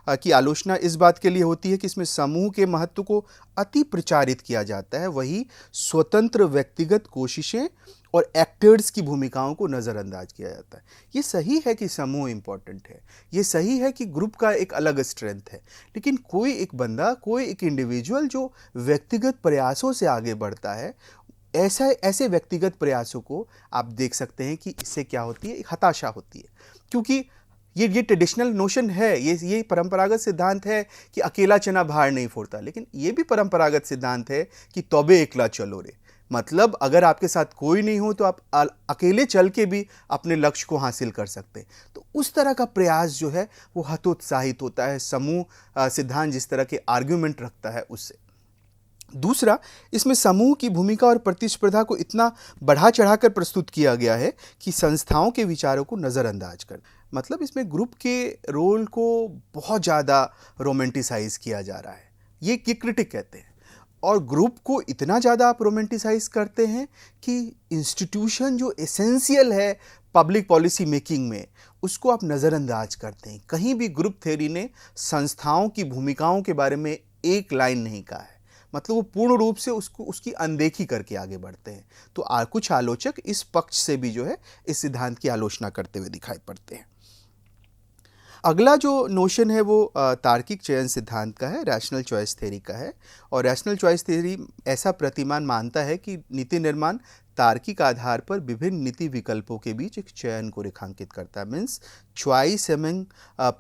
की आलोचना इस बात के लिए होती है कि इसमें समूह के महत्व को अति प्रचारित किया जाता है, वही स्वतंत्र व्यक्तिगत कोशिशें और एक्टर्स की भूमिकाओं को नज़रअंदाज किया जाता है। ये सही है कि समूह इम्पॉर्टेंट है, ये सही है कि ग्रुप का एक अलग स्ट्रेंथ है, लेकिन कोई एक बंदा, कोई एक इंडिविजुअल जो व्यक्तिगत प्रयासों से आगे बढ़ता है, ऐसे व्यक्तिगत प्रयासों को आप देख सकते हैं कि इससे क्या होती है, एक हताशा होती है। क्योंकि ये ट्रेडिशनल नोशन है, ये परंपरागत सिद्धांत है कि अकेला चना भार नहीं फोड़ता, लेकिन ये भी परंपरागत सिद्धांत है कि तौबे एकला चलो रे। मतलब अगर आपके साथ कोई नहीं हो तो आप अकेले चल के भी अपने लक्ष्य को हासिल कर सकते हैं। तो उस तरह का प्रयास जो है वो हतोत्साहित होता है समूह सिद्धांत जिस तरह के आर्ग्यूमेंट रखता है उससे। दूसरा, इसमें समूह की भूमिका और प्रतिस्पर्धा को इतना बढ़ा चढ़ाकर प्रस्तुत किया गया है कि संस्थाओं के विचारों को नज़रअंदाज कर, मतलब इसमें ग्रुप के रोल को बहुत ज़्यादा रोमेंटिसाइज किया जा रहा है, ये क्रिटिक कहते हैं। और ग्रुप को इतना ज़्यादा आप रोमेंटिसाइज करते हैं कि इंस्टीट्यूशन जो एसेंशियल है पब्लिक पॉलिसी मेकिंग में उसको आप नज़रअंदाज करते हैं। कहीं भी ग्रुप थ्योरी ने संस्थाओं की भूमिकाओं के बारे में एक लाइन नहीं कहा है, मतलब वो पूर्ण रूप से उसकी अनदेखी करके आगे बढ़ते हैं। तो कुछ आलोचक इस पक्ष से भी जो है इस सिद्धांत की आलोचना करते हुए दिखाई पड़ते हैं। अगला जो नोशन है वो तार्किक चयन सिद्धांत का है, रैशनल चॉइस थ्योरी का है। और रैशनल चॉइस थ्योरी ऐसा प्रतिमान मानता है कि नीति निर्माण तार्किक आधार पर विभिन्न नीति विकल्पों के बीच एक चयन को रेखांकित करता है, means choice among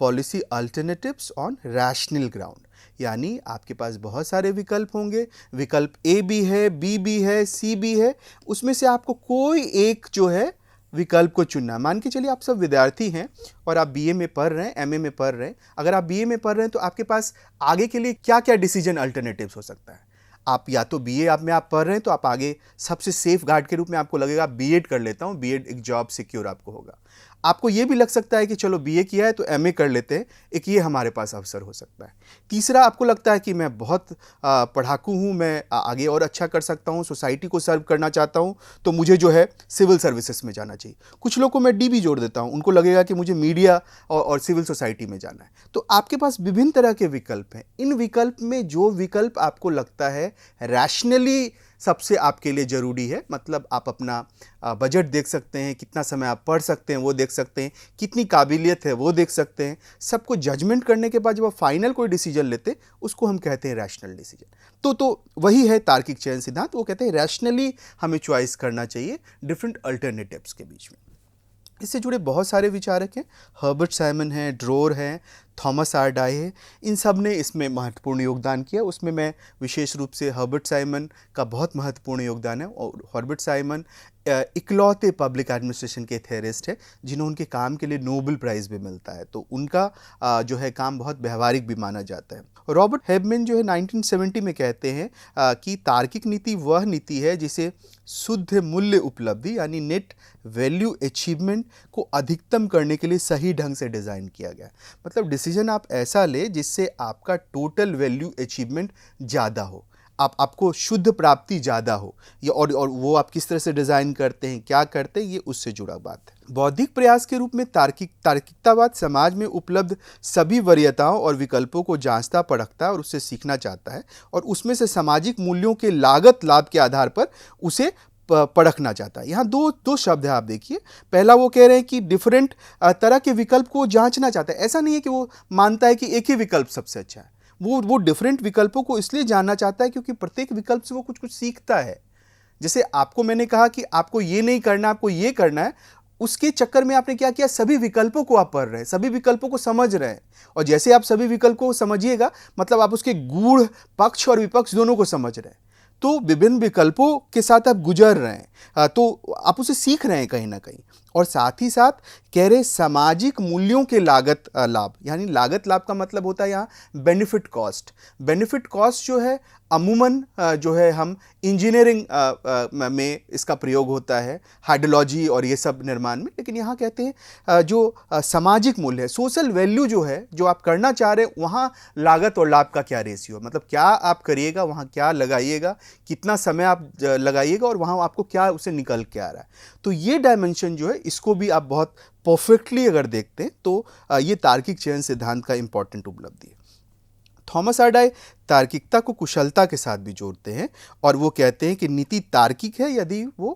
policy alternatives on rational ground. यानी आपके पास बहुत सारे विकल्प होंगे, विकल्प ए भी है, बी भी है, सी भी है, उसमें से आपको कोई एक जो है विकल्प को चुनना। मान के चलिए आप सब विद्यार्थी हैं और आप बीए में पढ़ रहे हैं, एमए में पढ़ रहे हैं। अगर आप बीए में पढ़ रहे हैं तो आपके पास आगे के लिए क्या क्या डिसीजन अल्टरनेटिव्स हो सकता है। आप या तो बीए में आप पढ़ रहे हैं तो आप आगे सबसे सेफ गार्ड के रूप में आपको लगेगा बीएड कर लेता हूँ, बीएड एक जॉब सिक्योर आपको होगा। आपको ये भी लग सकता है कि चलो बीए किया है तो एमए कर लेते हैं, एक ये हमारे पास अवसर हो सकता है। तीसरा, आपको लगता है कि मैं बहुत पढ़ाकू हूँ, मैं आगे और अच्छा कर सकता हूँ, सोसाइटी को सर्व करना चाहता हूँ, तो मुझे जो है सिविल सर्विसेज में जाना चाहिए। कुछ लोग को मैं डी भी जोड़ देता हूँ, उनको लगेगा कि मुझे मीडिया और सिविल सोसाइटी में जाना है। तो आपके पास विभिन्न तरह के विकल्प हैं। इन विकल्प में जो विकल्प आपको लगता है रैशनली सबसे आपके लिए ज़रूरी है, मतलब आप अपना बजट देख सकते हैं, कितना समय आप पढ़ सकते हैं वो देख सकते हैं, कितनी काबिलियत है वो देख सकते हैं, सबको जजमेंट करने के बाद जब आप फाइनल कोई डिसीजन लेते हैं उसको हम कहते हैं रैशनल डिसीजन। तो वही है तार्किक चयन सिद्धांत। वो कहते हैं रैशनली हमें चॉइस करना चाहिए डिफरेंट अल्टरनेटिव्स के बीच में। इससे जुड़े बहुत सारे विचारक हैं, हर्बर्ट साइमन हैं, ड्रोर हैं। थॉमस आर डाई है, इन सब ने इसमें महत्वपूर्ण योगदान किया। उसमें मैं विशेष रूप से हर्बर्ट साइमन का बहुत महत्वपूर्ण योगदान है, और हर्बर्ट साइमन इकलौते पब्लिक एडमिनिस्ट्रेशन के थेरिस्ट है जिन्हों उनके काम के लिए नोबेल प्राइज़ भी मिलता है, तो उनका जो है काम बहुत व्यवहारिक भी माना जाता है। रॉबर्ट हेबमैन जो है 1970 में कहते हैं कि तार्किक नीति वह नीति है जिसे शुद्ध मूल्य उपलब्धि यानी नेट वैल्यू अचीवमेंट को अधिकतम करने के लिए सही ढंग से डिज़ाइन किया गया। मतलब डिसीजन आप ऐसा ले जिससे आपका टोटल वैल्यू अचीवमेंट ज़्यादा हो, आपको शुद्ध प्राप्ति ज़्यादा हो, ये और वो आप किस तरह से डिज़ाइन करते हैं, क्या करते हैं, ये उससे जुड़ा बात है। बौद्धिक प्रयास के रूप में तार्किकतावाद समाज में उपलब्ध सभी वरीयताओं और विकल्पों को जांचता परखता है और उससे सीखना चाहता है, और उसमें से सामाजिक मूल्यों के लागत लाभ के आधार पर उसे परखना चाहता है। यहाँ दो शब्द है, आप देखिए। पहला वो कह रहे हैं कि डिफरेंट तरह के विकल्प को जांचना चाहता है। ऐसा नहीं है कि वो मानता है कि एक ही विकल्प सबसे अच्छा है, वो डिफरेंट विकल्पों को इसलिए जानना चाहता है क्योंकि प्रत्येक विकल्प से वो कुछ कुछ सीखता है। जैसे आपको मैंने कहा कि आपको ये नहीं करना, आपको ये करना है, उसके चक्कर में आपने क्या किया, सभी विकल्पों को आप पढ़ रहे हैं, सभी विकल्पों को समझ रहे हैं, और जैसे आप सभी विकल्पों को समझिएगा मतलब आप उसके गूढ़ पक्ष और विपक्ष दोनों को समझ रहे हैं, तो विभिन्न विकल्पों के साथ आप गुजर रहे हैं, तो आप उसे सीख रहे हैं कहीं ना कहीं। और साथ ही साथ कह रहे सामाजिक मूल्यों के लागत लाभ, यानी लागत लाभ का मतलब होता है यहाँ बेनिफिट कॉस्ट। बेनिफिट कॉस्ट जो है अमूमन जो है हम इंजीनियरिंग में इसका प्रयोग होता है, हाइड्रोलॉजी और ये सब निर्माण में, लेकिन यहाँ कहते हैं जो सामाजिक मूल्य है, सोशल वैल्यू जो है, जो आप करना चाह रहे हैं, वहाँ लागत और लाभ का क्या रेशियो, मतलब क्या आप करिएगा, वहाँ क्या लगाइएगा, कितना समय आप लगाइएगा, और वहाँ आपको क्या उसे निकल के आ रहा है। तो ये डायमेंशन जो है, इसको भी आप बहुत परफेक्टली अगर देखते हैं तो ये तार्किक चयन सिद्धांत का इंपॉर्टेंट उपलब्धि है। थॉमस आर डाई तार्किकता को कुशलता के साथ भी जोड़ते हैं, और वो कहते हैं कि नीति तार्किक है यदि वो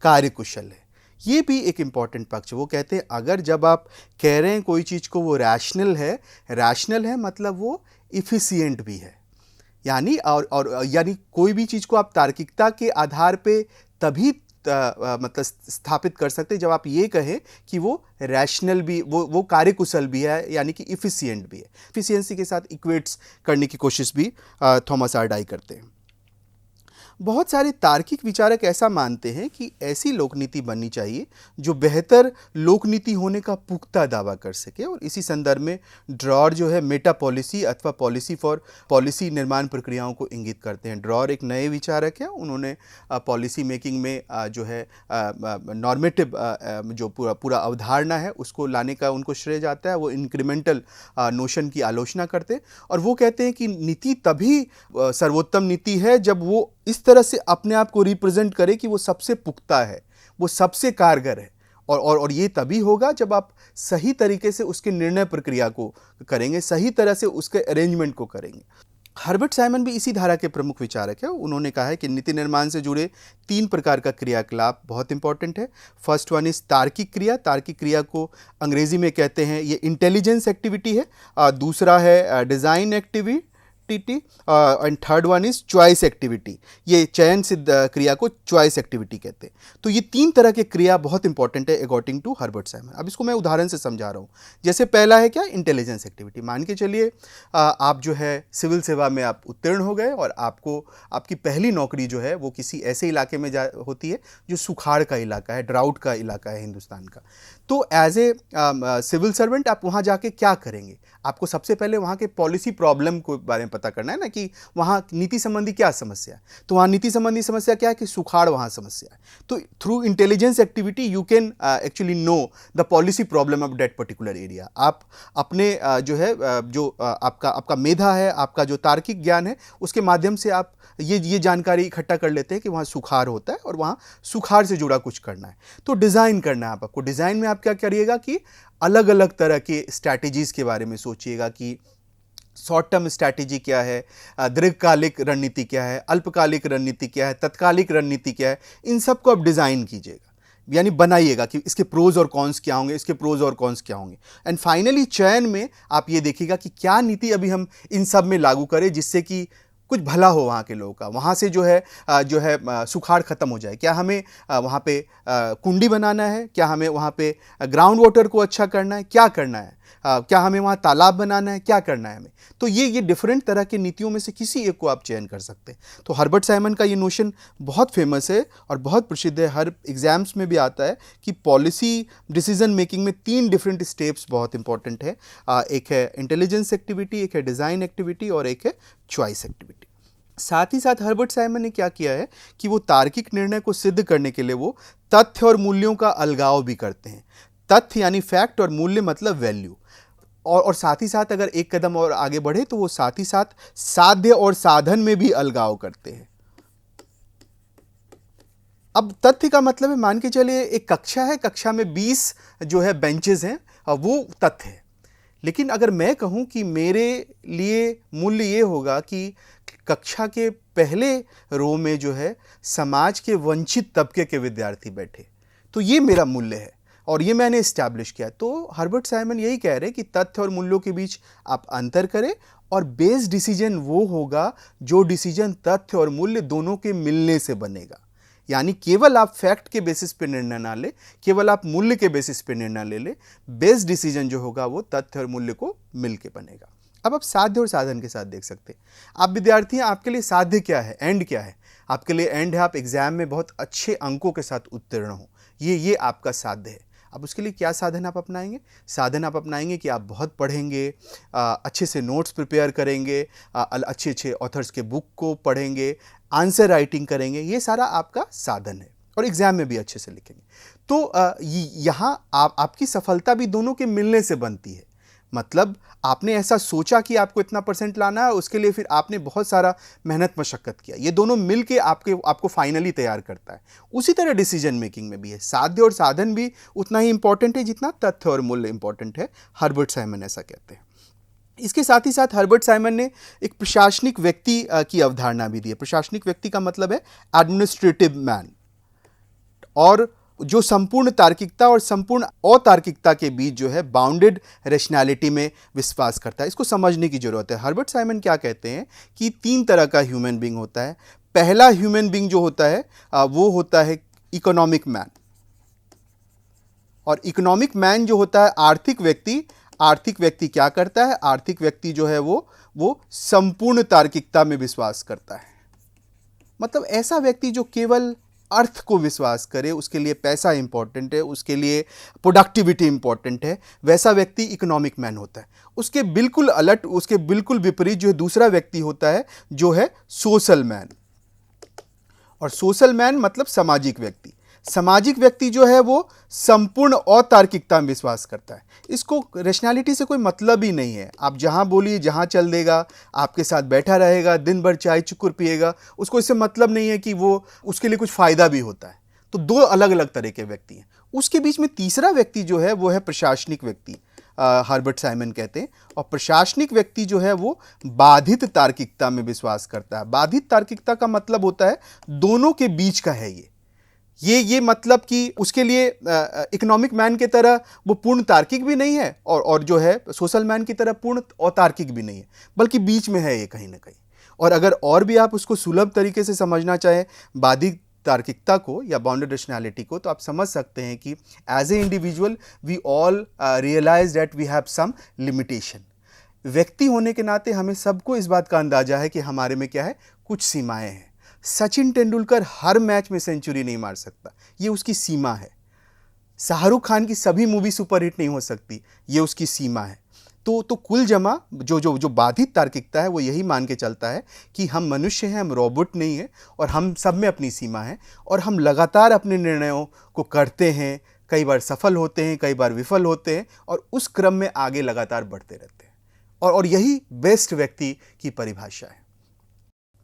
कार्यकुशल है। ये भी एक इम्पॉर्टेंट पक्ष है। वो कहते हैं अगर जब आप कह रहे हैं कोई चीज़ को वो रैशनल है मतलब वो इफ़िशिएंट भी है, यानी और यानी कोई भी चीज़ को आप तार्किकता के आधार पे तभी मतलब स्थापित कर सकते जब आप ये कहें कि वो रैशनल भी, वो कार्यकुशल भी है, यानी कि इफ़िशिएंट भी है। इफ़िशिएंसी के साथ इक्वेट्स करने की कोशिश भी थॉमस आर डाई करते हैं। बहुत सारे तार्किक विचारक ऐसा मानते हैं कि ऐसी लोकनीति बननी चाहिए जो बेहतर लोकनीति होने का पुख्ता दावा कर सके, और इसी संदर्भ में ड्रॉर जो है मेटा पॉलिसी अथवा पॉलिसी फॉर पॉलिसी निर्माण प्रक्रियाओं को इंगित करते हैं। ड्रॉर एक नए विचारक है, उन्होंने पॉलिसी मेकिंग में जो है नॉर्मेटिव जो पूरा अवधारणा है उसको लाने का उनको श्रेय जाता है। वो इंक्रीमेंटल नोशन की आलोचना करते हैं, और वो कहते हैं कि नीति तभी सर्वोत्तम नीति है जब वो इस तरह से अपने आप को रिप्रेजेंट करे कि वो सबसे पुख्ता है, वो सबसे कारगर है, और ये तभी होगा जब आप सही तरीके से उसके निर्णय प्रक्रिया को करेंगे, सही तरह से उसके अरेंजमेंट को करेंगे। हर्बर्ट साइमन भी इसी धारा के प्रमुख विचारक है। उन्होंने कहा है कि नीति निर्माण से जुड़े 3 प्रकार का क्रियाकलाप बहुत इंपॉर्टेंट है। फर्स्ट वन इज तार्किक क्रिया। तार्किक क्रिया को अंग्रेजी में कहते हैं, ये इंटेलिजेंस एक्टिविटी है। दूसरा है design activity, and third one is choice activity. ये चयन सिद्ध क्रिया को चॉइस एक्टिविटी कहते हैं। तो ये 3 तरह के क्रिया बहुत इंपॉर्टेंट है अकॉर्डिंग टू हर्बर्ट साइमन। अब इसको मैं उदाहरण से समझा रहा हूँ। जैसे पहला है क्या, इंटेलिजेंस एक्टिविटी। मान के चलिए आप जो है सिविल सेवा में आप उत्तीर्ण हो गए, और आपको आपकी पहली नौकरी जो है वो किसी ऐसे इलाके में होती है जो सुखाड़ का इलाका है, ड्राउट का इलाका है हिंदुस्तान का। तो एज ए सिविल सर्वेंट आप वहाँ जाके क्या करेंगे? आपको सबसे पहले वहाँ के पॉलिसी प्रॉब्लम को बारे में पता करना है ना, कि वहाँ नीति संबंधी क्या समस्या है। तो वहाँ नीति संबंधी समस्या क्या है कि सुखाड़ वहाँ समस्या है। तो through intelligence activity you can actually know the policy problem of that particular area. आप अपने जो है आपका मेधा है, आपका जो तार्किक ज्ञान है, उसके माध्यम से आप ये जानकारी इकट्ठा कर लेते हैं कि वहाँ सुखाड़ होता है और वहाँ सुखाड़ से जुड़ा कुछ करना है। तो डिज़ाइन करना है आपको। डिज़ाइन में आप क्या करिएगा कि अलग अलग तरह के स्ट्रैटेजीज़ के बारे में सोचिएगा कि शॉर्ट टर्म स्ट्रैटेजी क्या है, दीर्घकालिक रणनीति क्या है, अल्पकालिक रणनीति क्या है, तत्कालिक रणनीति क्या है। इन सब को आप डिज़ाइन कीजिएगा, यानी बनाइएगा कि इसके प्रोज और कॉन्स क्या होंगे, इसके प्रोज और कॉन्स क्या होंगे। एंड फाइनली चयन में आप ये देखिएगा कि क्या नीति अभी हम इन सब में लागू करें जिससे कि कुछ भला हो वहाँ के लोगों का, वहाँ से जो है सुखाड़ खत्म हो जाए। क्या हमें वहाँ पे कुंडी बनाना है, क्या हमें वहाँ पे ग्राउंड वाटर को अच्छा करना है, क्या करना है। क्या हमें वहाँ तालाब बनाना है, क्या करना है हमें। तो ये डिफरेंट तरह के नीतियों में से किसी एक को आप चयन कर सकते हैं। तो हर्बर्ट साइमन का ये नोशन बहुत फेमस है और बहुत प्रसिद्ध है, हर एग्जाम्स में भी आता है कि पॉलिसी डिसीजन मेकिंग में 3 डिफरेंट स्टेप्स बहुत इंपॉर्टेंट है। एक है इंटेलिजेंस एक्टिविटी, एक है डिज़ाइन एक्टिविटी और एक है चॉइस एक्टिविटी। साथ ही साथ हर्बर्ट साइमन ने क्या किया है कि वो तार्किक निर्णय को सिद्ध करने के लिए वो तथ्य और मूल्यों का अलगाव भी करते हैं। तथ्य यानी फैक्ट और मूल्य मतलब वैल्यू। और साथ ही साथ अगर एक कदम और आगे बढ़े तो वो साथ ही साथ साध्य और साधन में भी अलगाव करते हैं। अब तथ्य का मतलब है, मान के चलिए एक कक्षा है, कक्षा में 20 जो है बेंचेस हैं, वो तथ्य है। लेकिन अगर मैं कहूं कि मेरे लिए मूल्य ये होगा कि कक्षा के पहले रो में जो है समाज के वंचित तबके के विद्यार्थी बैठे, तो ये मेरा मूल्य है और ये मैंने इस्टेब्लिश किया। तो हर्बर्ट साइमन यही कह रहे हैं कि तथ्य और मूल्यों के बीच आप अंतर करें और बेस डिसीजन वो होगा जो डिसीजन तथ्य और मूल्य दोनों के मिलने से बनेगा। यानी केवल आप फैक्ट के बेसिस पे निर्णय ना ले, केवल आप मूल्य के बेसिस पे निर्णय ले बेस डिसीजन जो होगा वो तथ्य और मूल्य को मिल के बनेगा। अब आप साध्य और साधन के साथ देख सकते हैं। आप विद्यार्थी हैं, आपके लिए साध्य क्या है, एंड क्या है? आपके लिए एंड है आप एग्जाम में बहुत अच्छे अंकों के साथ उत्तीर्ण हो, ये आपका साध्य है। अब उसके लिए क्या साधन आप अपनाएंगे? साधन आप अपनाएंगे कि आप बहुत पढ़ेंगे, अच्छे से नोट्स प्रिपेयर करेंगे, अच्छे अच्छे ऑथर्स के बुक को पढ़ेंगे, आंसर राइटिंग करेंगे, ये सारा आपका साधन है और एग्जाम में भी अच्छे से लिखेंगे। तो यहाँ आपकी सफलता भी दोनों के मिलने से बनती है। मतलब आपने ऐसा सोचा कि आपको इतना % लाना है, उसके लिए फिर आपने बहुत सारा मेहनत मशक्कत किया, ये दोनों मिलके आपको फाइनली तैयार करता है। उसी तरह डिसीजन मेकिंग में भी है, साध्य और साधन भी उतना ही इंपॉर्टेंट है जितना तथ्य और मूल्य इंपॉर्टेंट है। हर्बर्ट साइमन ऐसा कहते हैं। इसके साथ ही साथ हर्बर्ट साइमन ने एक प्रशासनिक व्यक्ति की अवधारणा भी दी है। प्रशासनिक व्यक्ति का मतलब है एडमिनिस्ट्रेटिव मैन, और जो संपूर्ण तार्किकता और संपूर्ण अतार्किकता के बीच जो है बाउंडेड रैशनैलिटी में विश्वास करता है। इसको समझने की जरूरत है। हर्बर्ट साइमन क्या कहते हैं कि 3 तरह का ह्यूमन बीइंग होता है। पहला ह्यूमन बीइंग जो होता है वो होता है इकोनॉमिक मैन, और इकोनॉमिक मैन जो होता है आर्थिक व्यक्ति। आर्थिक व्यक्ति क्या करता है? आर्थिक व्यक्ति जो है वो संपूर्ण तार्किकता में विश्वास करता है। मतलब ऐसा व्यक्ति जो केवल अर्थ को विश्वास करे, उसके लिए पैसा इंपॉर्टेंट है, उसके लिए प्रोडक्टिविटी इंपॉर्टेंट है, वैसा व्यक्ति इकोनॉमिक मैन होता है। उसके बिल्कुल अलट, उसके बिल्कुल विपरीत जो है दूसरा व्यक्ति होता है जो है सोशल मैन। और सोशल मैन मतलब सामाजिक व्यक्ति। सामाजिक व्यक्ति जो है वो संपूर्ण अतार्किकता में विश्वास करता है। इसको रैशनैलिटी से कोई मतलब ही नहीं है। आप जहाँ बोलिए, जहाँ चल देगा, आपके साथ बैठा रहेगा, दिन भर चाय चुकुर पिएगा, उसको इससे मतलब नहीं है कि वो उसके लिए कुछ फ़ायदा भी होता है। तो 2 अलग अलग तरह के व्यक्ति हैं। उसके बीच में तीसरा व्यक्ति जो है वो है प्रशासनिक व्यक्ति, हर्बर्ट साइमन कहते हैं। और प्रशासनिक व्यक्ति जो है वो बाधित तार्किकता में विश्वास करता है। बाधित तार्किकता का मतलब होता है दोनों के बीच का है ये मतलब कि उसके लिए इकोनॉमिक मैन की तरह वो पूर्ण तार्किक भी नहीं है और जो है सोशल मैन की तरह पूर्ण अतार्किक भी नहीं है, बल्कि बीच में है ये कहीं ना कहीं। और अगर और भी आप उसको सुलभ तरीके से समझना चाहें बाधित तार्किकता को या बाउंडेड रैशनैलिटी को, तो आप समझ सकते हैं कि as a individual we all realize that we have some limitation. व्यक्ति होने के नाते हमें सबको इस बात का अंदाजा है कि हमारे में क्या है, कुछ सीमाएं हैं। सचिन तेंदुलकर हर मैच में सेंचुरी नहीं मार सकता, ये उसकी सीमा है। शाहरुख खान की सभी मूवी सुपरहिट नहीं हो सकती, ये उसकी सीमा है। तो कुल जमा जो बाधित तार्किकता है वो यही मान के चलता है कि हम मनुष्य हैं, हम रोबोट नहीं हैं, और हम सब में अपनी सीमा है, और हम लगातार अपने निर्णयों को करते हैं। कई बार सफल होते हैं, कई बार विफल होते हैं, और उस क्रम में आगे लगातार बढ़ते रहते हैं। और यही बेस्ट व्यक्ति की परिभाषा है।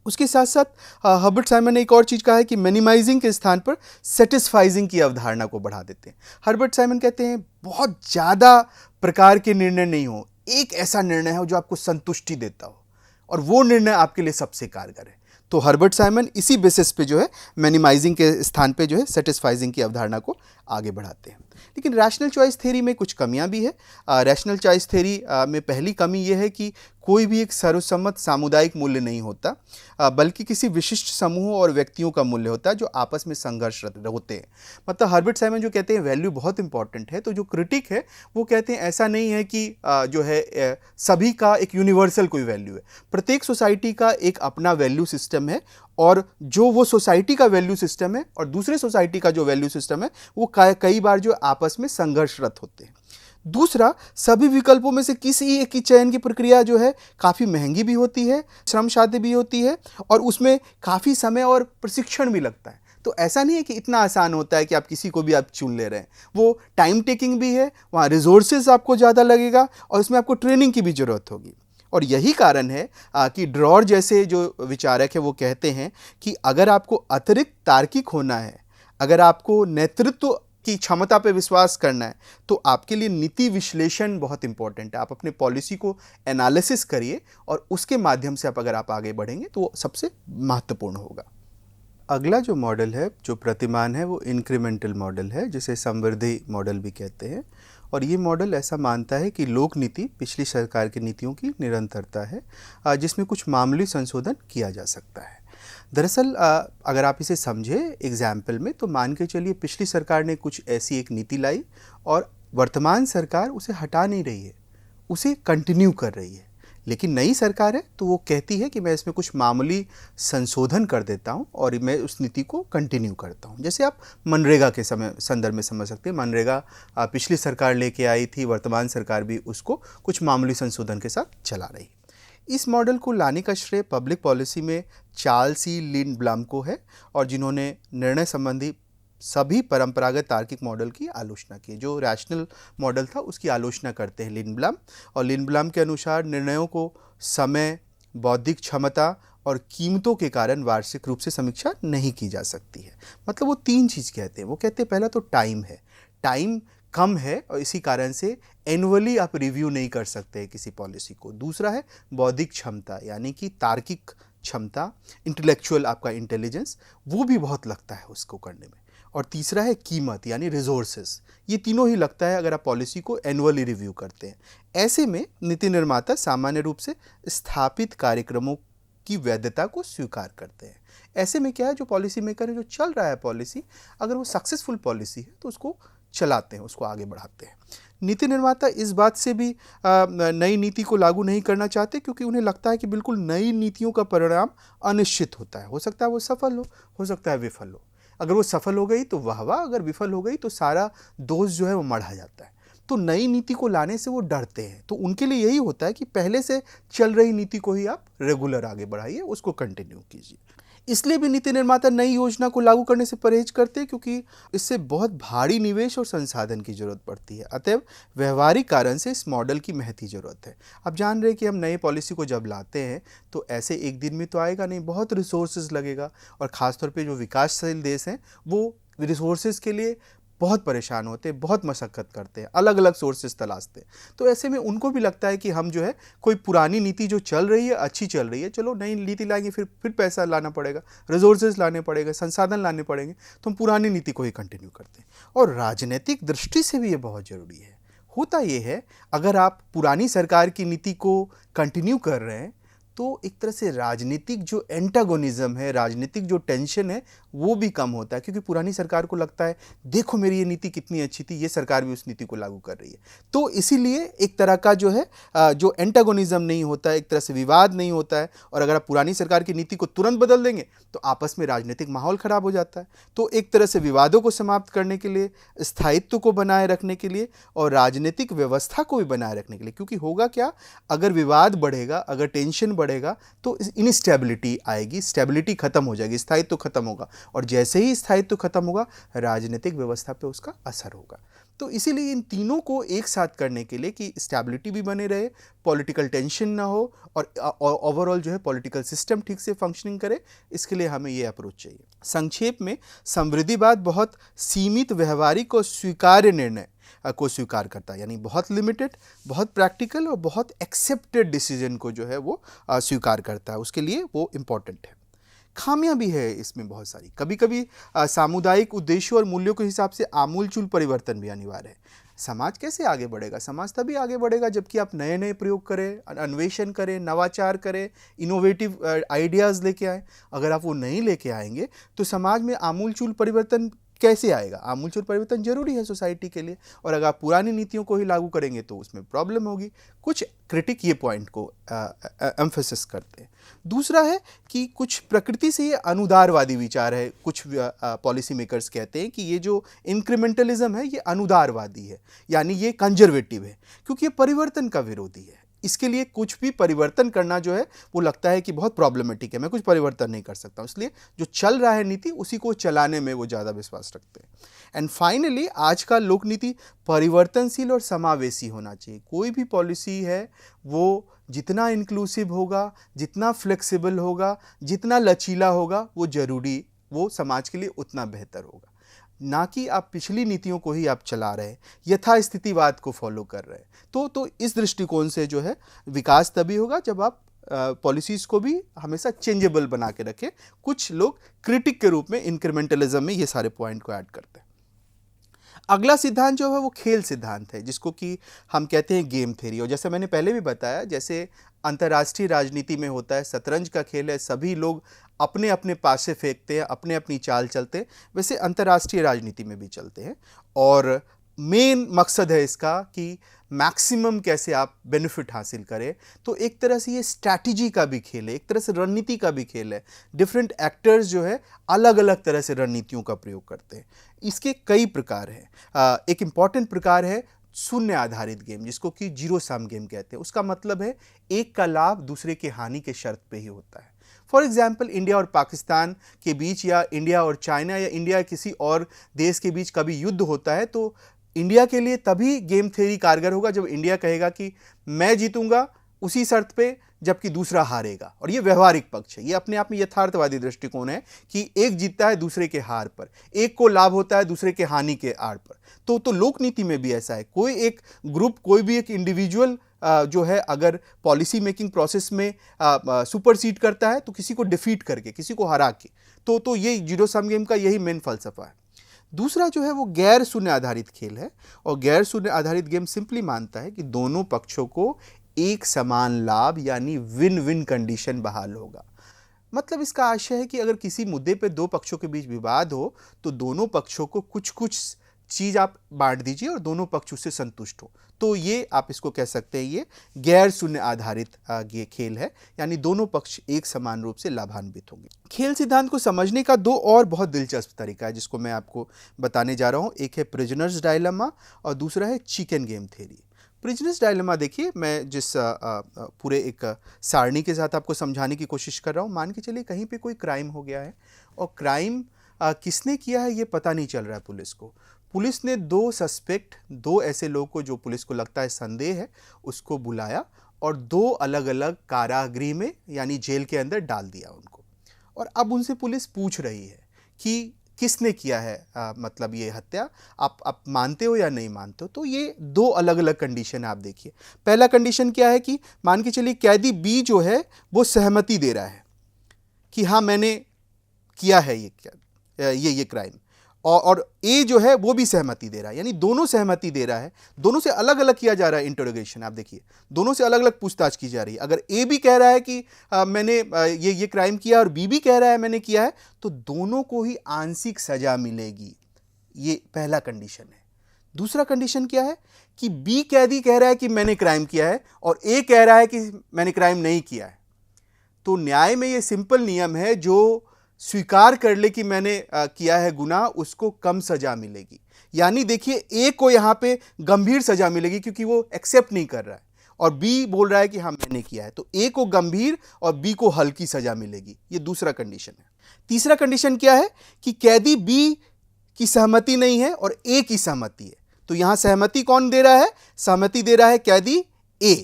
उसके साथ साथ हर्बर्ट साइमन ने एक और चीज़ कहा है कि मिनिमाइजिंग के स्थान पर सेटिस्फाइजिंग की अवधारणा को बढ़ा देते हैं। हर्बर्ट साइमन कहते हैं बहुत ज़्यादा प्रकार के निर्णय नहीं हो, एक ऐसा निर्णय हो जो आपको संतुष्टि देता हो, और वो निर्णय आपके लिए सबसे कारगर है। तो हर्बर्ट साइमन इसी बेसिस पे जो है मिनिमाइजिंग के स्थान पे जो है सेटिस्फाइजिंग की अवधारणा को आगे बढ़ाते हैं। लेकिन रैशनल चॉइस थ्योरी में कुछ कमियां भी है। रैशनल चॉइस थ्योरी में पहली कमी यह है कि कोई भी एक सर्वसम्मत सामुदायिक मूल्य नहीं होता, बल्कि किसी विशिष्ट समूहों और व्यक्तियों का मूल्य होता है जो आपस में संघर्षरत होते हैं। मतलब हर्बर्ट साइमन जो कहते हैं वैल्यू बहुत इंपॉर्टेंट है, तो जो क्रिटिक है वो कहते हैं ऐसा नहीं है कि जो है सभी का एक यूनिवर्सल कोई वैल्यू है। प्रत्येक सोसाइटी का एक अपना वैल्यू सिस्टम है, और जो वो सोसाइटी का वैल्यू सिस्टम है और दूसरे सोसाइटी का जो वैल्यू सिस्टम है वो कई बार जो आपस में संघर्षरत होते हैं। दूसरा, सभी विकल्पों में से किसी एक की चयन की प्रक्रिया जो है काफ़ी महंगी भी होती है, श्रम साध्य भी होती है, और उसमें काफ़ी समय और प्रशिक्षण भी लगता है। तो ऐसा नहीं है कि इतना आसान होता है कि आप किसी को भी आप चुन ले रहे हैं। वो टाइम टेकिंग भी है, वहाँ रिसोर्सेज आपको ज़्यादा लगेगा और इसमें आपको ट्रेनिंग की भी ज़रूरत होगी। और यही कारण है कि ड्रॉर जैसे जो विचारक है वो कहते हैं कि अगर आपको अतिरिक्त तार्किक होना है, अगर आपको नेतृत्व की क्षमता पे विश्वास करना है, तो आपके लिए नीति विश्लेषण बहुत इंपॉर्टेंट है। आप अपने पॉलिसी को एनालिसिस करिए और उसके माध्यम से अगर आप आगे बढ़ेंगे तो वो सबसे महत्वपूर्ण होगा। अगला जो मॉडल है, जो प्रतिमान है, वो इंक्रीमेंटल मॉडल है, जिसे समृद्धि मॉडल भी कहते हैं। और ये मॉडल ऐसा मानता है कि लोक नीति पिछली सरकार की नीतियों की निरंतरता है, जिसमें कुछ मामूली संशोधन किया जा सकता है। दरअसल अगर आप इसे समझे एग्जाम्पल में, तो मान के चलिए पिछली सरकार ने कुछ ऐसी एक नीति लाई और वर्तमान सरकार उसे हटा नहीं रही है, उसे कंटिन्यू कर रही है। लेकिन नई सरकार है तो वो कहती है कि मैं इसमें कुछ मामूली संशोधन कर देता हूँ और मैं उस नीति को कंटिन्यू करता हूँ। जैसे आप मनरेगा के संदर्भ में समझ सकते हैं। मनरेगा पिछली सरकार लेके आई थी, वर्तमान सरकार भी उसको कुछ मामूली संशोधन के साथ चला रही है। इस मॉडल को लाने का श्रेय पब्लिक पॉलिसी में चार्ल्स ई लिंडब्लम को है, और जिन्होंने निर्णय संबंधी सभी परंपरागत तार्किक मॉडल की आलोचना की। जो रैशनल मॉडल था उसकी आलोचना करते हैं लिंडब्लम, और लिंडब्लम के अनुसार निर्णयों को समय, बौद्धिक क्षमता और कीमतों के कारण वार्षिक रूप से समीक्षा नहीं की जा सकती है। मतलब वो तीन चीज़ कहते हैं। वो कहते हैं पहला तो टाइम है, टाइम कम है और इसी कारण से एनुअली आप रिव्यू नहीं कर सकते किसी पॉलिसी को। दूसरा है बौद्धिक क्षमता, यानी कि तार्किक क्षमता, इंटेलेक्चुअल आपका इंटेलिजेंस, वो भी बहुत लगता है उसको करने में। और तीसरा है कीमत, यानी रिसोर्सेज। ये तीनों ही लगता है अगर आप पॉलिसी को एनुअली रिव्यू करते हैं। ऐसे में नीति निर्माता सामान्य रूप से स्थापित कार्यक्रमों की वैधता को स्वीकार करते हैं। ऐसे में क्या है, जो पॉलिसी मेकर है, जो चल रहा है पॉलिसी, अगर वो सक्सेसफुल पॉलिसी है तो उसको चलाते हैं, उसको आगे बढ़ाते हैं। नीति निर्माता इस बात से भी नई नीति को लागू नहीं करना चाहते, क्योंकि उन्हें लगता है कि बिल्कुल नई नीतियों का परिणाम अनिश्चित होता है। हो सकता है वो सफल हो सकता है विफल हो। अगर वो सफल हो गई तो वाह वाह, अगर विफल हो गई तो सारा दोष जो है वो मढ़ा जाता है। तो नई नीति को लाने से वो डरते हैं। तो उनके लिए यही होता है कि पहले से चल रही नीति को ही आप रेगुलर आगे बढ़ाइए, उसको कंटिन्यू कीजिए। इसलिए भी नीति निर्माता नई योजना को लागू करने से परहेज करते हैं, क्योंकि इससे बहुत भारी निवेश और संसाधन की जरूरत पड़ती है। अतएव व्यवहारिक कारण से इस मॉडल की महती जरूरत है। आप जान रहे हैं कि हम नई पॉलिसी को जब लाते हैं तो ऐसे एक दिन में तो आएगा नहीं, बहुत रिसोर्सेज लगेगा, और ख़ासतौर पे जो विकासशील देश हैं वो रिसोर्सेज के लिए बहुत परेशान होते हैं, बहुत मशक्क़त करते हैं, अलग अलग सोर्सेज तलाशते हैं। तो ऐसे में उनको भी लगता है कि हम जो है कोई पुरानी नीति जो चल रही है, अच्छी चल रही है, चलो नई नीति लाएंगे, फिर पैसा लाना पड़ेगा, रिसोर्सेज लाने पड़ेगा, संसाधन लाने पड़ेंगे, तो हम पुरानी नीति को ही कंटिन्यू करते हैं। और राजनीतिक दृष्टि से भी ये बहुत ज़रूरी है। होता ये है, अगर आप पुरानी सरकार की नीति को कंटिन्यू कर रहे हैं तो एक तरह से राजनीतिक जो एंटागोनिज्म है, राजनीतिक जो टेंशन है, वो भी कम होता है, क्योंकि पुरानी सरकार को लगता है देखो मेरी ये नीति कितनी अच्छी थी, ये सरकार भी उस नीति को लागू कर रही है। तो इसीलिए एक तरह का जो है जो एंटागोनिज्म नहीं होता है, एक तरह से विवाद नहीं होता है। और अगर आप पुरानी सरकार की नीति को तुरंत बदल देंगे तो आपस में राजनीतिक माहौल खराब हो जाता है। तो एक तरह से विवादों को समाप्त करने के लिए, स्थायित्व को बनाए रखने के लिए और राजनीतिक व्यवस्था को भी बनाए रखने के लिए, क्योंकि होगा क्या, अगर विवाद बढ़ेगा, अगर टेंशन बढ़ेगा तो इनस्टेबिलिटी आएगी, स्टेबिलिटी खत्म हो जाएगी, स्थायित्व खत्म होगा, और जैसे ही स्थायित्व खत्म होगा राजनीतिक व्यवस्था पे उसका असर होगा। तो इसीलिए इन तीनों को एक साथ करने के लिए कि स्टेबिलिटी भी बने रहे, पॉलिटिकल टेंशन ना हो और ओवरऑल जो है पॉलिटिकल सिस्टम ठीक से फंक्शनिंग करे, इसके लिए हमें ये अप्रोच चाहिए। संक्षेप में, समृद्धिवाद बहुत सीमित व्यवहारिक और स्वीकार्य निर्णय को स्वीकार करता है, यानी बहुत लिमिटेड, बहुत प्रैक्टिकल और बहुत एक्सेप्टेड डिसीजन को जो है वो स्वीकार करता है। उसके लिए वो इम्पॉर्टेंट है। खामियां भी है इसमें बहुत सारी। कभी कभी सामुदायिक उद्देश्यों और मूल्यों के हिसाब से आमूलचूल परिवर्तन भी अनिवार्य है। समाज कैसे आगे बढ़ेगा? समाज तभी आगे बढ़ेगा जबकि आप नए नए प्रयोग करें, अन्वेषण करें, नवाचार करें, इनोवेटिव आइडियाज़ लेके आए। अगर आप वो नहीं लेके आएंगे तो समाज में आमूलचूल परिवर्तन कैसे आएगा? आमूलचूल परिवर्तन जरूरी है सोसाइटी के लिए, और अगर आप पुरानी नीतियों को ही लागू करेंगे तो उसमें प्रॉब्लम होगी। कुछ क्रिटिक ये पॉइंट को एम्फेसिस करते हैं। दूसरा है कि कुछ प्रकृति से ये अनुदारवादी विचार है। कुछ पॉलिसी मेकर्स कहते हैं कि ये जो इंक्रीमेंटलिज्म है ये अनुदारवादी है, यानी ये कंजर्वेटिव है, क्योंकि ये परिवर्तन का विरोधी है। इसके लिए कुछ भी परिवर्तन करना जो है वो लगता है कि बहुत प्रॉब्लमेटिक है, मैं कुछ परिवर्तन नहीं कर सकता हूँ, इसलिए जो चल रहा है नीति उसी को चलाने में वो ज़्यादा विश्वास रखते हैं। एंड फाइनली आज का लोक नीति परिवर्तनशील और समावेशी होना चाहिए। कोई भी पॉलिसी है वो जितना इंक्लूसिव होगा, जितना फ्लेक्सिबल होगा, जितना लचीला होगा, वो समाज के लिए उतना बेहतर होगा। ना कि आप पिछली नीतियों को ही आप चला रहे हैं, यथास्थितिवाद को फॉलो कर रहे हैं। तो इस दृष्टिकोण से जो है विकास तभी होगा जब आप पॉलिसीज़ को भी हमेशा चेंजेबल बना के रखें। कुछ लोग क्रिटिक के रूप में इंक्रीमेंटलिज्म में ये सारे पॉइंट को ऐड करते हैं। अगला सिद्धांत जो है वो खेल सिद्धांत है, जिसको कि हम कहते हैं गेम थ्योरी। और जैसे मैंने पहले भी बताया, जैसे अंतर्राष्ट्रीय राजनीति में होता है, शतरंज का खेल है, सभी लोग अपने अपने पासे फेंकते हैं, अपने अपनी चाल चलते हैं, वैसे अंतर्राष्ट्रीय राजनीति में भी चलते हैं। और मेन मकसद है इसका कि मैक्सिमम कैसे आप बेनिफिट हासिल करें। तो एक तरह से ये स्ट्रैटेजी का भी खेल है, एक तरह से रणनीति का भी खेल है। डिफरेंट एक्टर्स जो है अलग अलग तरह से रणनीतियों का प्रयोग करते हैं। इसके कई प्रकार हैं। एक इम्पॉर्टेंट प्रकार है शून्य आधारित गेम, जिसको कि जीरो सम गेम कहते हैं। उसका मतलब है एक का लाभ दूसरे के हानि के शर्त पे ही होता है। फॉर एग्जाम्पल, इंडिया और पाकिस्तान के बीच, या इंडिया और चाइना, या इंडिया किसी और देश के बीच कभी युद्ध होता है, तो इंडिया के लिए तभी गेम थ्योरी कारगर होगा जब इंडिया कहेगा कि मैं जीतूंगा उसी शर्त पे जबकि दूसरा हारेगा। और ये व्यवहारिक पक्ष है, ये अपने आप में यथार्थवादी दृष्टिकोण है कि एक जीतता है दूसरे के हार पर, एक को लाभ होता है दूसरे के हानि के आड़ पर। तो लोक नीति में भी ऐसा है। कोई एक ग्रुप, कोई भी एक इंडिविजुअल जो है अगर पॉलिसी मेकिंग प्रोसेस में सुपरसीड करता है तो किसी को डिफीट करके, किसी को हरा के, तो ये जीरो सम गेम का यही मेन फलसफा है। दूसरा जो है वो गैर शून्य आधारित खेल है। और गैर शून्य आधारित गेम सिंपली मानता है कि दोनों पक्षों को एक समान लाभ यानी विन विन कंडीशन बहाल होगा। मतलब इसका आशय है कि अगर किसी मुद्दे पे दो पक्षों के बीच विवाद हो तो दोनों पक्षों को कुछ कुछ चीज़ आप बांट दीजिए और दोनों पक्ष उससे संतुष्ट हो। तो ये आप इसको कह सकते हैं, ये गैर शून्य आधारित ये खेल है, यानी दोनों पक्ष एक समान रूप से लाभान्वित होंगे। खेल सिद्धांत को समझने का दो और बहुत दिलचस्प तरीका है जिसको मैं आपको बताने जा रहा हूँ। एक है प्रिजनर्स डायलेमा और दूसरा है chicken game theory. Prisoners dilemma देखिए, मैं जिस पूरे एक सारणी के साथ आपको समझाने की कोशिश कर रहा हूँ। मान के चलिए कहीं पे कोई क्राइम हो गया है और क्राइम किसने किया है ये पता नहीं चल रहा है पुलिस को। पुलिस ने दो सस्पेक्ट, दो ऐसे लोगों को जो पुलिस को लगता है संदेह है, उसको बुलाया और दो अलग अलग कारागृह में यानी जेल के अंदर डाल दिया उनको। और अब उनसे पुलिस पूछ रही है कि किसने किया है मतलब ये हत्या, आप मानते हो या नहीं मानते हो। तो ये दो अलग अलग कंडीशन है, आप देखिए। पहला कंडीशन क्या है कि मान के चलिए कैदी बी जो है वो सहमति दे रहा है कि हाँ मैंने किया है ये क्राइम, और ए जो है वो भी सहमति दे रहा है, यानी दोनों सहमति दे रहा है। दोनों से अलग अलग किया जा रहा है इंटरोगेशन, आप देखिए दोनों से अलग अलग पूछताछ की जा रही है। अगर ए भी कह रहा है कि मैंने ये क्राइम किया और बी भी कह रहा है मैंने किया है, तो दोनों को ही आंशिक सजा मिलेगी। ये पहला कंडीशन है। दूसरा कंडीशन क्या है कि बी कैदी कह रहा है कि मैंने क्राइम किया है और ए कह रहा है कि मैंने क्राइम नहीं किया है। तो न्याय में ये सिंपल नियम है, जो स्वीकार कर ले कि मैंने किया है गुनाह, उसको कम सजा मिलेगी। यानी देखिए ए को यहाँ पे गंभीर सजा मिलेगी क्योंकि वो एक्सेप्ट नहीं कर रहा है, और बी बोल रहा है कि हाँ मैंने किया है, तो ए को गंभीर और बी को हल्की सजा मिलेगी। ये दूसरा कंडीशन है। तीसरा कंडीशन क्या है कि कैदी बी की सहमति नहीं है और ए की सहमति है। तो यहां सहमति कौन दे रहा है? सहमति दे रहा है कैदी ए।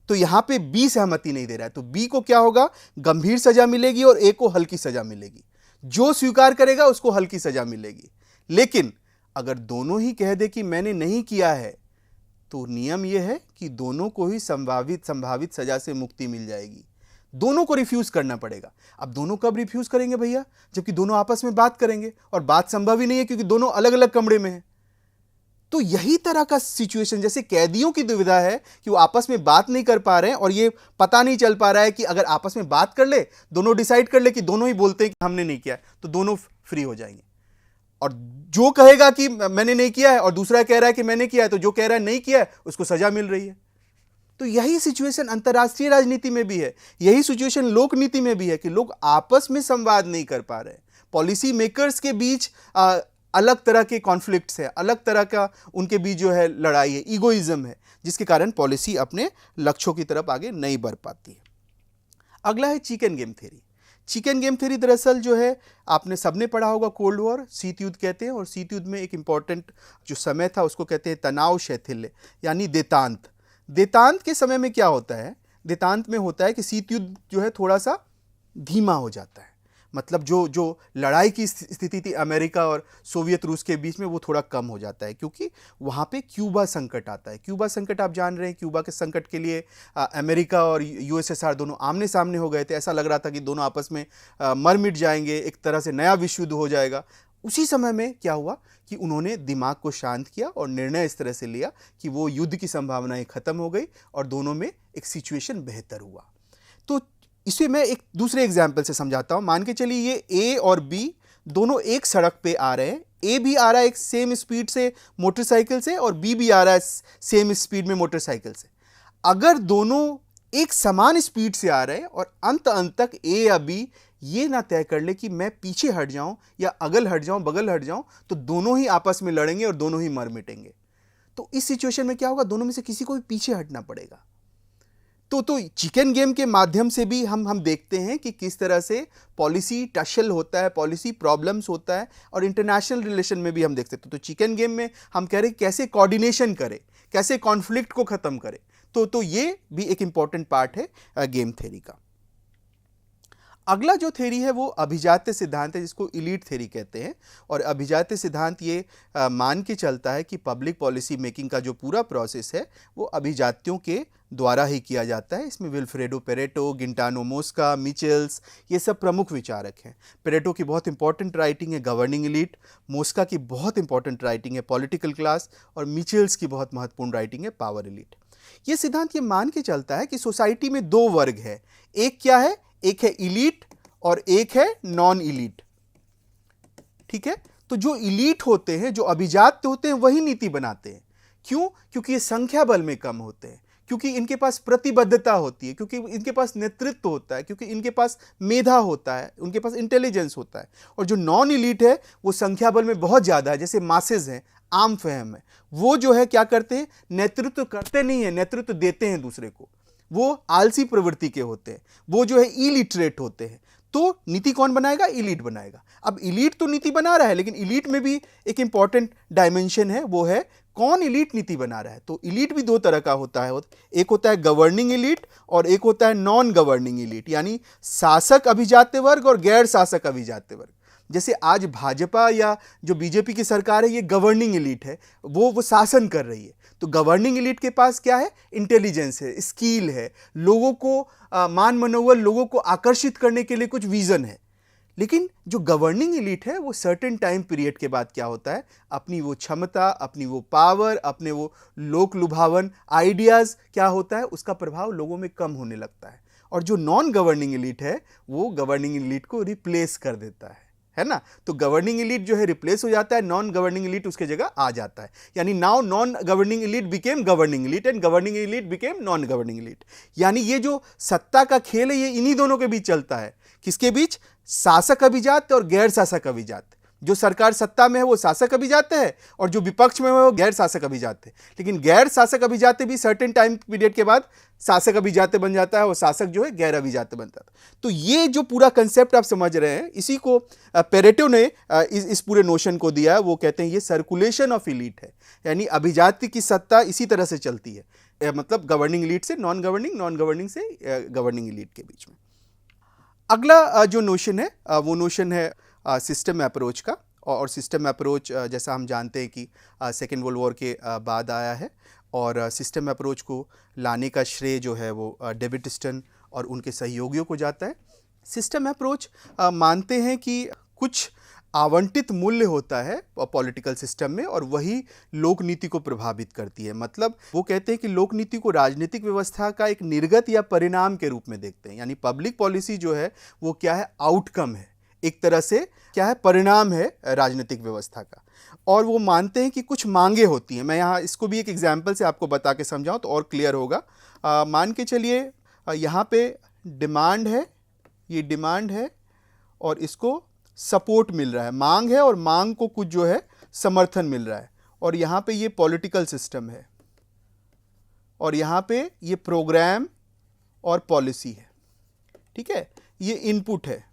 तो यहां पे बी सहमति नहीं दे रहा है, तो बी को क्या होगा? गंभीर सजा मिलेगी और ए को हल्की सजा मिलेगी। जो स्वीकार करेगा उसको हल्की सजा मिलेगी। लेकिन अगर दोनों ही कह दे कि मैंने नहीं किया है, तो नियम यह है कि दोनों को ही संभावित सजा से मुक्ति मिल जाएगी। दोनों को रिफ्यूज करना पड़ेगा। अब दोनों कब रिफ्यूज करेंगे भैया? जबकि दोनों आपस में बात करेंगे, और बात संभव ही नहीं है क्योंकि दोनों अलग अलग कमरे में हैं। तो यही तरह का सिचुएशन, जैसे कैदियों की दुविधा है कि वो आपस में बात नहीं कर पा रहे हैं और ये पता नहीं चल पा रहा है कि अगर आपस में बात कर ले, दोनों डिसाइड कर ले कि दोनों ही बोलते हैं कि हमने नहीं किया है, तो दोनों फ्री हो जाएंगे। और जो कहेगा कि मैंने नहीं किया है और दूसरा कह रहा है कि मैंने किया है, तो जो कह रहा है नहीं किया है उसको सजा मिल रही है। तो यही सिचुएशन अंतर्राष्ट्रीय राजनीति में भी है, यही सिचुएशन लोक नीति में भी है कि लोग आपस में संवाद नहीं कर पा रहे हैं। पॉलिसी मेकर्स के बीच अलग तरह के कॉन्फ्लिक्ट्स है, अलग तरह का उनके बीच जो है लड़ाई है, ईगोइज्म है, जिसके कारण पॉलिसी अपने लक्ष्यों की तरफ आगे नहीं बढ़ पाती है। अगला है chicken game theory. Chicken game theory दरअसल जो है, आपने सबने पढ़ा होगा, कोल्ड वॉर, शीत युद्ध कहते हैं, और शीत युद्ध में एक इंपॉर्टेंट जो समय था उसको कहते हैं तनाव शैथिल्य, यानी देतांत। देतांत के समय में क्या होता है? देतांत में होता है कि शीत युद्ध जो है थोड़ा सा धीमा हो जाता है। मतलब जो लड़ाई की स्थिति थी अमेरिका और सोवियत रूस के बीच में, वो थोड़ा कम हो जाता है, क्योंकि वहाँ पे क्यूबा संकट आता है। क्यूबा संकट आप जान रहे हैं, क्यूबा के संकट के लिए अमेरिका और यूएसएसआर दोनों आमने सामने हो गए थे। ऐसा लग रहा था कि दोनों आपस में मर मिट जाएंगे, एक तरह से नया विश्व युद्ध हो जाएगा। उसी समय में क्या हुआ कि उन्होंने दिमाग को शांत किया और निर्णय इस तरह से लिया कि वो युद्ध की संभावनाएं खत्म हो गई और दोनों में एक सिचुएशन बेहतर हुआ। तो इसे मैं एक दूसरे एग्जाम्पल से समझाता हूं। मान के चलिए ये ए और बी दोनों एक सड़क पे आ रहे हैं। ए भी आ रहा है एक सेम स्पीड से मोटरसाइकिल से, और बी भी आ रहा है सेम स्पीड में मोटरसाइकिल से। अगर दोनों एक समान स्पीड से आ रहे हैं और अंत तक ए या बी ये ना तय कर ले कि मैं पीछे हट जाऊं या अगल हट जाऊं, बगल हट जाऊं, तो दोनों ही आपस में लड़ेंगे और दोनों ही मर मिटेंगे। तो इस सिचुएशन में क्या होगा? दोनों में से किसी को भी पीछे हटना पड़ेगा। तो चिकन गेम के माध्यम से भी हम देखते हैं कि किस तरह से पॉलिसी टशल होता है, पॉलिसी प्रॉब्लम्स होता है, और इंटरनेशनल रिलेशन में भी हम देख सकते हैं। तो चिकन गेम में हम कह रहे हैं कैसे कोऑर्डिनेशन करें, कैसे कॉन्फ्लिक्ट को खत्म करें। तो ये भी एक इंपॉर्टेंट पार्ट है गेम थ्योरी का। अगला जो थ्योरी है वो अभिजात्य सिद्धांत है, जिसको इलीट थ्योरी कहते हैं। और अभिजात्य सिद्धांत ये मान के चलता है कि पब्लिक पॉलिसी मेकिंग का जो पूरा प्रोसेस है वो अभिजातियों के द्वारा ही किया जाता है। इसमें विल्फ्रेडो पेरेटो, गिंटानो मोस्का, मिचेल्स, ये सब प्रमुख विचारक हैं। पेरेटो की बहुत इंपॉर्टेंट राइटिंग है गवर्निंग एलीट, मोस्का की बहुत इंपॉर्टेंट राइटिंग है पॉलिटिकल क्लास, और मिचेल्स की बहुत महत्वपूर्ण राइटिंग है पावर एलीट। ये सिद्धांत ये मान के चलता है कि सोसाइटी में दो वर्ग है। एक क्या है? एक है इलीट और एक है नॉन इलीट। ठीक है? तो जो इलीट होते हैं, जो अभिजात होते हैं, वही नीति बनाते हैं। क्यों? क्योंकि ये संख्या बल में कम होते हैं, क्योंकि इनके पास प्रतिबद्धता होती है, क्योंकि इनके पास नेतृत्व होता है, क्योंकि इनके पास मेधा होता है, उनके पास इंटेलिजेंस होता है। और जो नॉन इलीट है वो संख्या बल में बहुत ज़्यादा है, जैसे मासेज हैं, आम फहम है, वो जो है क्या करते हैं? नेतृत्व करते नहीं है, नेतृत्व देते हैं दूसरे को। वो आलसी प्रवृत्ति के होते हैं, वो जो है इलिटरेट होते हैं। तो नीति कौन बनाएगा? इलीट बनाएगा। अब इलीट तो नीति बना रहा है, लेकिन इलीट में भी एक इंपॉर्टेंट डायमेंशन है, वो है कौन इलीट नीति बना रहा है। तो इलीट भी दो तरह का होता है, एक होता है गवर्निंग इलीट और एक होता है नॉन गवर्निंग इलीट, यानी शासक अभिजात्य वर्ग और गैर शासक अभिजात्य वर्ग। जैसे आज भाजपा या जो बीजेपी की सरकार है, ये गवर्निंग इलीट है, वो शासन कर रही है। तो गवर्निंग इलीट के पास क्या है? इंटेलिजेंस है, स्किल है, लोगों को मान मनोबल, लोगों को आकर्षित करने के लिए कुछ विजन है। लेकिन जो गवर्निंग इलीट है वो सर्टेन टाइम पीरियड के बाद क्या होता है? अपनी वो क्षमता, अपनी वो पावर, अपने वो लोक लुभावन आइडियाज़ क्या होता है, उसका प्रभाव लोगों में कम होने लगता है। और जो नॉन गवर्निंग इलीट है वो गवर्निंग इलीट को रिप्लेस कर देता है ना? तो गवर्निंग इलीट जो है रिप्लेस हो जाता है, नॉन गवर्निंग इलीट उसके जगह आ जाता है। यानी now non governing elite became governing elite and governing elite became non governing elite. यानी ये जो सत्ता का खेल है ये इन्हीं दोनों के बीच चलता है। किसके बीच? शासक अभिजात और गैर शासक अभिजात। जो सरकार सत्ता में है वो शासक अभिजात है और जो विपक्ष में है वो गैर शासक अभिजात है। लेकिन गैर शासक अभिजात भी सर्टेन टाइम पीरियड के बाद शासक अभिजात बन जाता है और शासक जो है गैर अभिजात बनता है। तो ये जो पूरा कंसेप्ट आप समझ रहे हैं, इसी को पेरेटो ने इस पूरे नोशन को दिया है। वो कहते हैं ये सर्कुलेशन ऑफ इलीट है, यानी अभिजाति की सत्ता इसी तरह से चलती है, मतलब गवर्निंग इलीट से नॉन गवर्निंग, नॉन गवर्निंग से गवर्निंग इलीट के बीच में। अगला जो नोशन है वो नोशन है सिस्टम अप्रोच का। और सिस्टम अप्रोच जैसा हम जानते हैं कि सेकेंड वर्ल्ड वॉर के बाद आया है, और सिस्टम अप्रोच को लाने का श्रेय जो है वो डेविड स्टन और उनके सहयोगियों को जाता है। सिस्टम अप्रोच मानते हैं कि कुछ आवंटित मूल्य होता है पॉलिटिकल सिस्टम में और वही लोक नीति को प्रभावित करती है। मतलब वो कहते हैं कि लोक नीति को राजनीतिक व्यवस्था का एक निर्गत या परिणाम के रूप में देखते हैं। यानी पब्लिक पॉलिसी जो है वो क्या है, आउटकम है, एक तरह से क्या है, परिणाम है राजनीतिक व्यवस्था का। और वो मानते हैं कि कुछ मांगे होती हैं। मैं यहाँ इसको भी एक एग्जाम्पल से आपको बता के समझाऊँ तो और क्लियर होगा। मान के चलिए यहाँ पे डिमांड है, ये डिमांड है और इसको सपोर्ट मिल रहा है, मांग है और मांग को कुछ जो है समर्थन मिल रहा है। और यहाँ पे ये पॉलिटिकल सिस्टम है और यहाँ पे ये प्रोग्राम और पॉलिसी है, ठीक है। ये इनपुट है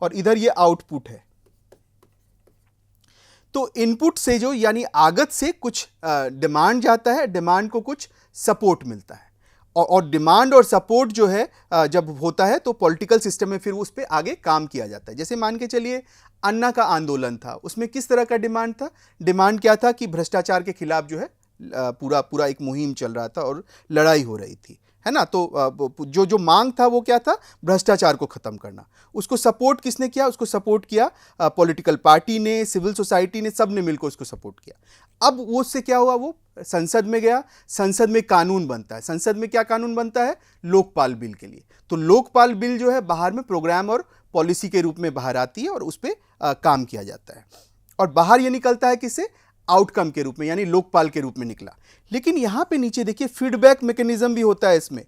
और इधर ये आउटपुट है। तो इनपुट से जो यानी आगत से कुछ डिमांड जाता है, डिमांड को कुछ सपोर्ट मिलता है और डिमांड और सपोर्ट जो है जब होता है तो पॉलिटिकल सिस्टम में फिर उस पर आगे काम किया जाता है। जैसे मान के चलिए अन्ना का आंदोलन था, उसमें किस तरह का डिमांड था? डिमांड क्या था कि भ्रष्टाचार के खिलाफ जो है पूरा एक मुहिम चल रहा था और लड़ाई हो रही थी, है ना। तो जो मांग था वो क्या था? भ्रष्टाचार को ख़त्म करना। उसको सपोर्ट किसने किया? उसको सपोर्ट किया पॉलिटिकल पार्टी ने, सिविल सोसाइटी ने, सब ने मिलकर उसको सपोर्ट किया। अब वो उससे क्या हुआ? वो संसद में गया, संसद में कानून बनता है। संसद में क्या कानून बनता है? लोकपाल बिल के लिए। तो लोकपाल बिल जो है बाहर में प्रोग्राम और पॉलिसी के रूप में बाहर आती है और उस पर काम किया जाता है और बाहर ये निकलता है किससे? आउटकम के रूप में, यानी लोकपाल के रूप में निकला। लेकिन यहाँ पे नीचे देखिए फीडबैक मैकेनिज्म भी होता है इसमें।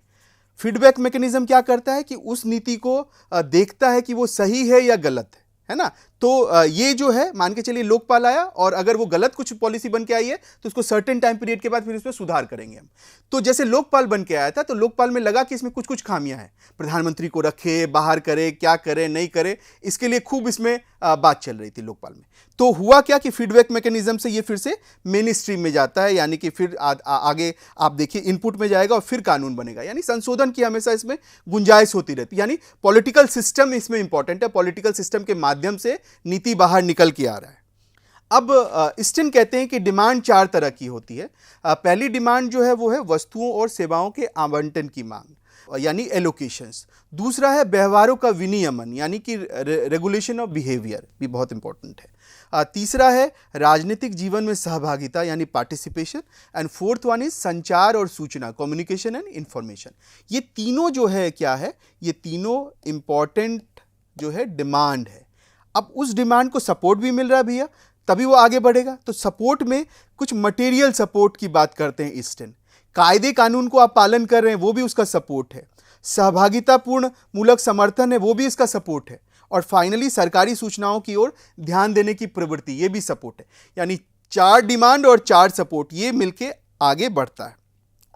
फीडबैक मैकेनिज्म क्या करता है कि उस नीति को देखता है कि वो सही है या गलत है ना। तो ये जो है मान के चलिए लोकपाल आया और अगर वो गलत कुछ पॉलिसी बन के आई है तो उसको सर्टेन टाइम पीरियड के बाद फिर उसमें सुधार करेंगे हम। तो जैसे लोकपाल बन के आया था तो लोकपाल में लगा कि इसमें कुछ कुछ खामियां हैं, प्रधानमंत्री को रखे, बाहर करे, क्या करे नहीं करे, इसके लिए खूब इसमें बात चल रही थी लोकपाल में। तो हुआ क्या कि फीडबैक मैकेनिज्म से ये फिर से मेन स्ट्रीम में जाता है, यानी कि फिर आगे आप देखिए इनपुट में जाएगा और फिर कानून बनेगा। यानी संशोधन की हमेशा इसमें गुंजाइश होती रहती है। यानी पॉलिटिकल सिस्टम इसमें इंपॉर्टेंट है, पॉलिटिकल सिस्टम के माध्यम से नीति बाहर निकल के आ रहा है। अब स्टिन कहते हैं कि डिमांड 4 तरह की होती है। पहली डिमांड जो है वो है वस्तुओं और सेवाओं के आवंटन की मांग, यानी एलोकेशंस। दूसरा है व्यवहारों का विनियमन, यानी कि रेगुलेशन ऑफ बिहेवियर, भी बहुत इंपॉर्टेंट है। तीसरा है राजनीतिक जीवन में सहभागिता, यानी participation. And fourth one is संचार और सूचना, कम्युनिकेशन एंड इंफॉर्मेशन। ये तीनों जो है क्या है? ये तीनों इंपॉर्टेंट जो है डिमांड है। अब उस डिमांड को सपोर्ट भी मिल रहा है भैया, तभी वो आगे बढ़ेगा। तो सपोर्ट में कुछ मटेरियल सपोर्ट की बात करते हैं ईस्टर्न। कायदे कानून को आप पालन कर रहे हैं, वो भी उसका सपोर्ट है। सहभागितापूर्ण मूलक समर्थन है, वो भी इसका सपोर्ट है। और फाइनली सरकारी सूचनाओं की ओर ध्यान देने की प्रवृत्ति, ये भी सपोर्ट है। यानी 4 डिमांड और 4 सपोर्ट, ये मिलके आगे बढ़ता है।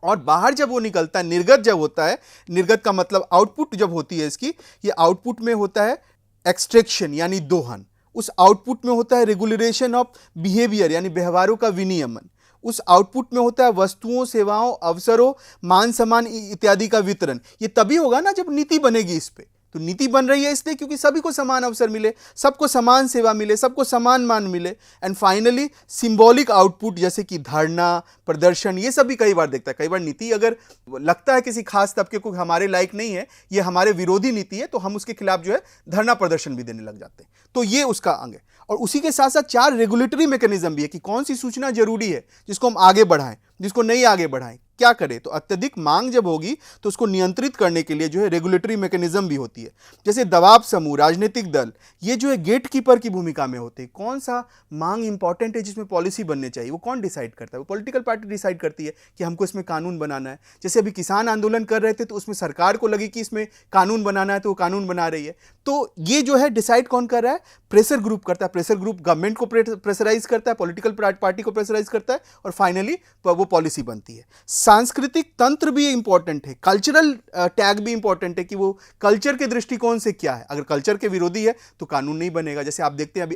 और बाहर जब वो निकलता है, निर्गत जब होता है, निर्गत का मतलब आउटपुट जब होती है इसकी, ये आउटपुट में होता है एक्सट्रैक्शन यानी दोहन। उस आउटपुट में होता है रेगुलेशन ऑफ बिहेवियर, यानी व्यवहारों का विनियमन। उस आउटपुट में होता है वस्तुओं, सेवाओं, अवसरों, मान सम्मान इत्यादि का वितरण। ये तभी होगा ना जब नीति बनेगी इस पे। तो नीति बन रही है इसलिए क्योंकि सभी को समान अवसर मिले, सबको समान सेवा मिले, सबको समान मान मिले। एंड फाइनली सिंबॉलिक आउटपुट, जैसे कि धरना, प्रदर्शन, ये सब भी कई बार देखता है। कई बार नीति अगर लगता है किसी खास तबके को हमारे लायक नहीं है, ये हमारे विरोधी नीति है, तो हम उसके खिलाफ जो है धरना प्रदर्शन भी देने लग जाते हैं। तो ये उसका अंग है। और उसी के साथ साथ 4 रेगुलेटरी मैकेनिज्म भी है कि कौन सी सूचना जरूरी है जिसको हम आगे बढ़ाएं, जिसको नहीं आगे बढ़ाएं, क्या करें। तो अत्यधिक मांग जब होगी तो उसको नियंत्रित करने के लिए जो है रेगुलेटरी मैकेनिज्म भी होती है। जैसे दबाव समूह, राजनीतिक दल, ये जो है गेट कीपर की भूमिका में होते हैं। कौन सा मांग इंपॉर्टेंट है जिसमें पॉलिसी बननी चाहिए, वो कौन डिसाइड करता है? वो पॉलिटिकल पार्टी डिसाइड करती है कि हमको इसमें कानून बनाना है। जैसे अभी किसान आंदोलन कर रहे थे तो उसमें सरकार को लगी कि इसमें कानून बनाना है, तो वो कानून बना रही है। तो ये जो है डिसाइड कौन कर रहा है? प्रेशर ग्रुप करता है। प्रेशर ग्रुप गवर्नमेंट को प्रेशराइज करता है, पॉलिटिकल पार्टी को प्रेशराइज करता है और फाइनली वो पॉलिसी बनती है। सांस्कृतिक तंत्र भी इंपॉर्टेंट है, कल्चरल टैग भी इंपॉर्टेंट है कि वो कल्चर के दृष्टिकोण से क्या है। अगर कल्चर के विरोधी है तो कानून नहीं बनेगा। जैसे आप देखते हैं अभी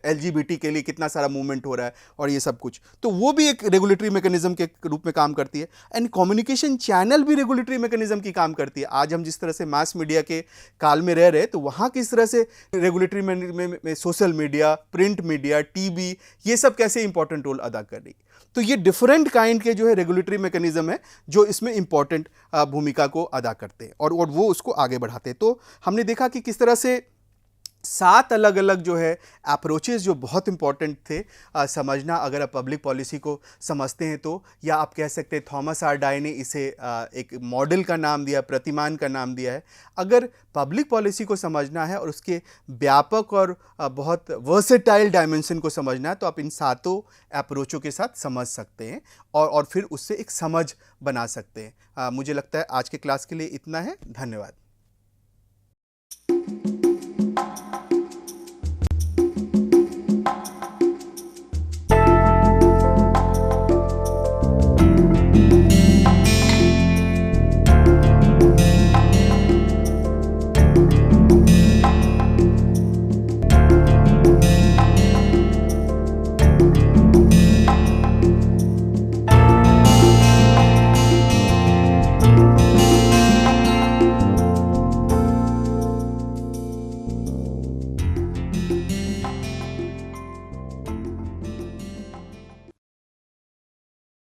LGBT के लिए कितना सारा मूवमेंट हो रहा है और ये सब कुछ, तो वो भी एक रेगुलेटरी मैकेनिज्म के रूप में काम करती है। एंड कम्युनिकेशन चैनल भी रेगुलेटरी मैकेनिज्म की काम करती है। आज हम जिस तरह से मास मीडिया के काल में रह रहे हैं, तो वहाँ किस तरह से रेगुलेटरी में social media, print media, TV, ये सब कैसे इंपॉर्टेंट रोल अदा कर रही है। तो ये डिफरेंट काइंड के जो है रेगुलेटरी मैकेनिज्म मैकेनिज्म है जो इसमें इंपॉर्टेंट भूमिका को अदा करते हैं और वो उसको आगे बढ़ाते हैं। तो हमने देखा कि किस तरह से 7 अलग अलग जो है अप्रोचेस जो बहुत इंपॉर्टेंट थे समझना, अगर आप पब्लिक पॉलिसी को समझते हैं तो, या आप कह सकते हैं थॉमस आर डाई ने इसे एक मॉडल का नाम दिया, प्रतिमान का नाम दिया है। अगर पब्लिक पॉलिसी को समझना है और उसके व्यापक और बहुत वर्सेटाइल डायमेंशन को समझना है तो आप इन 7 अप्रोचों के साथ समझ सकते हैं और फिर उससे एक समझ बना सकते हैं। मुझे लगता है आज के क्लास के लिए इतना है। धन्यवाद।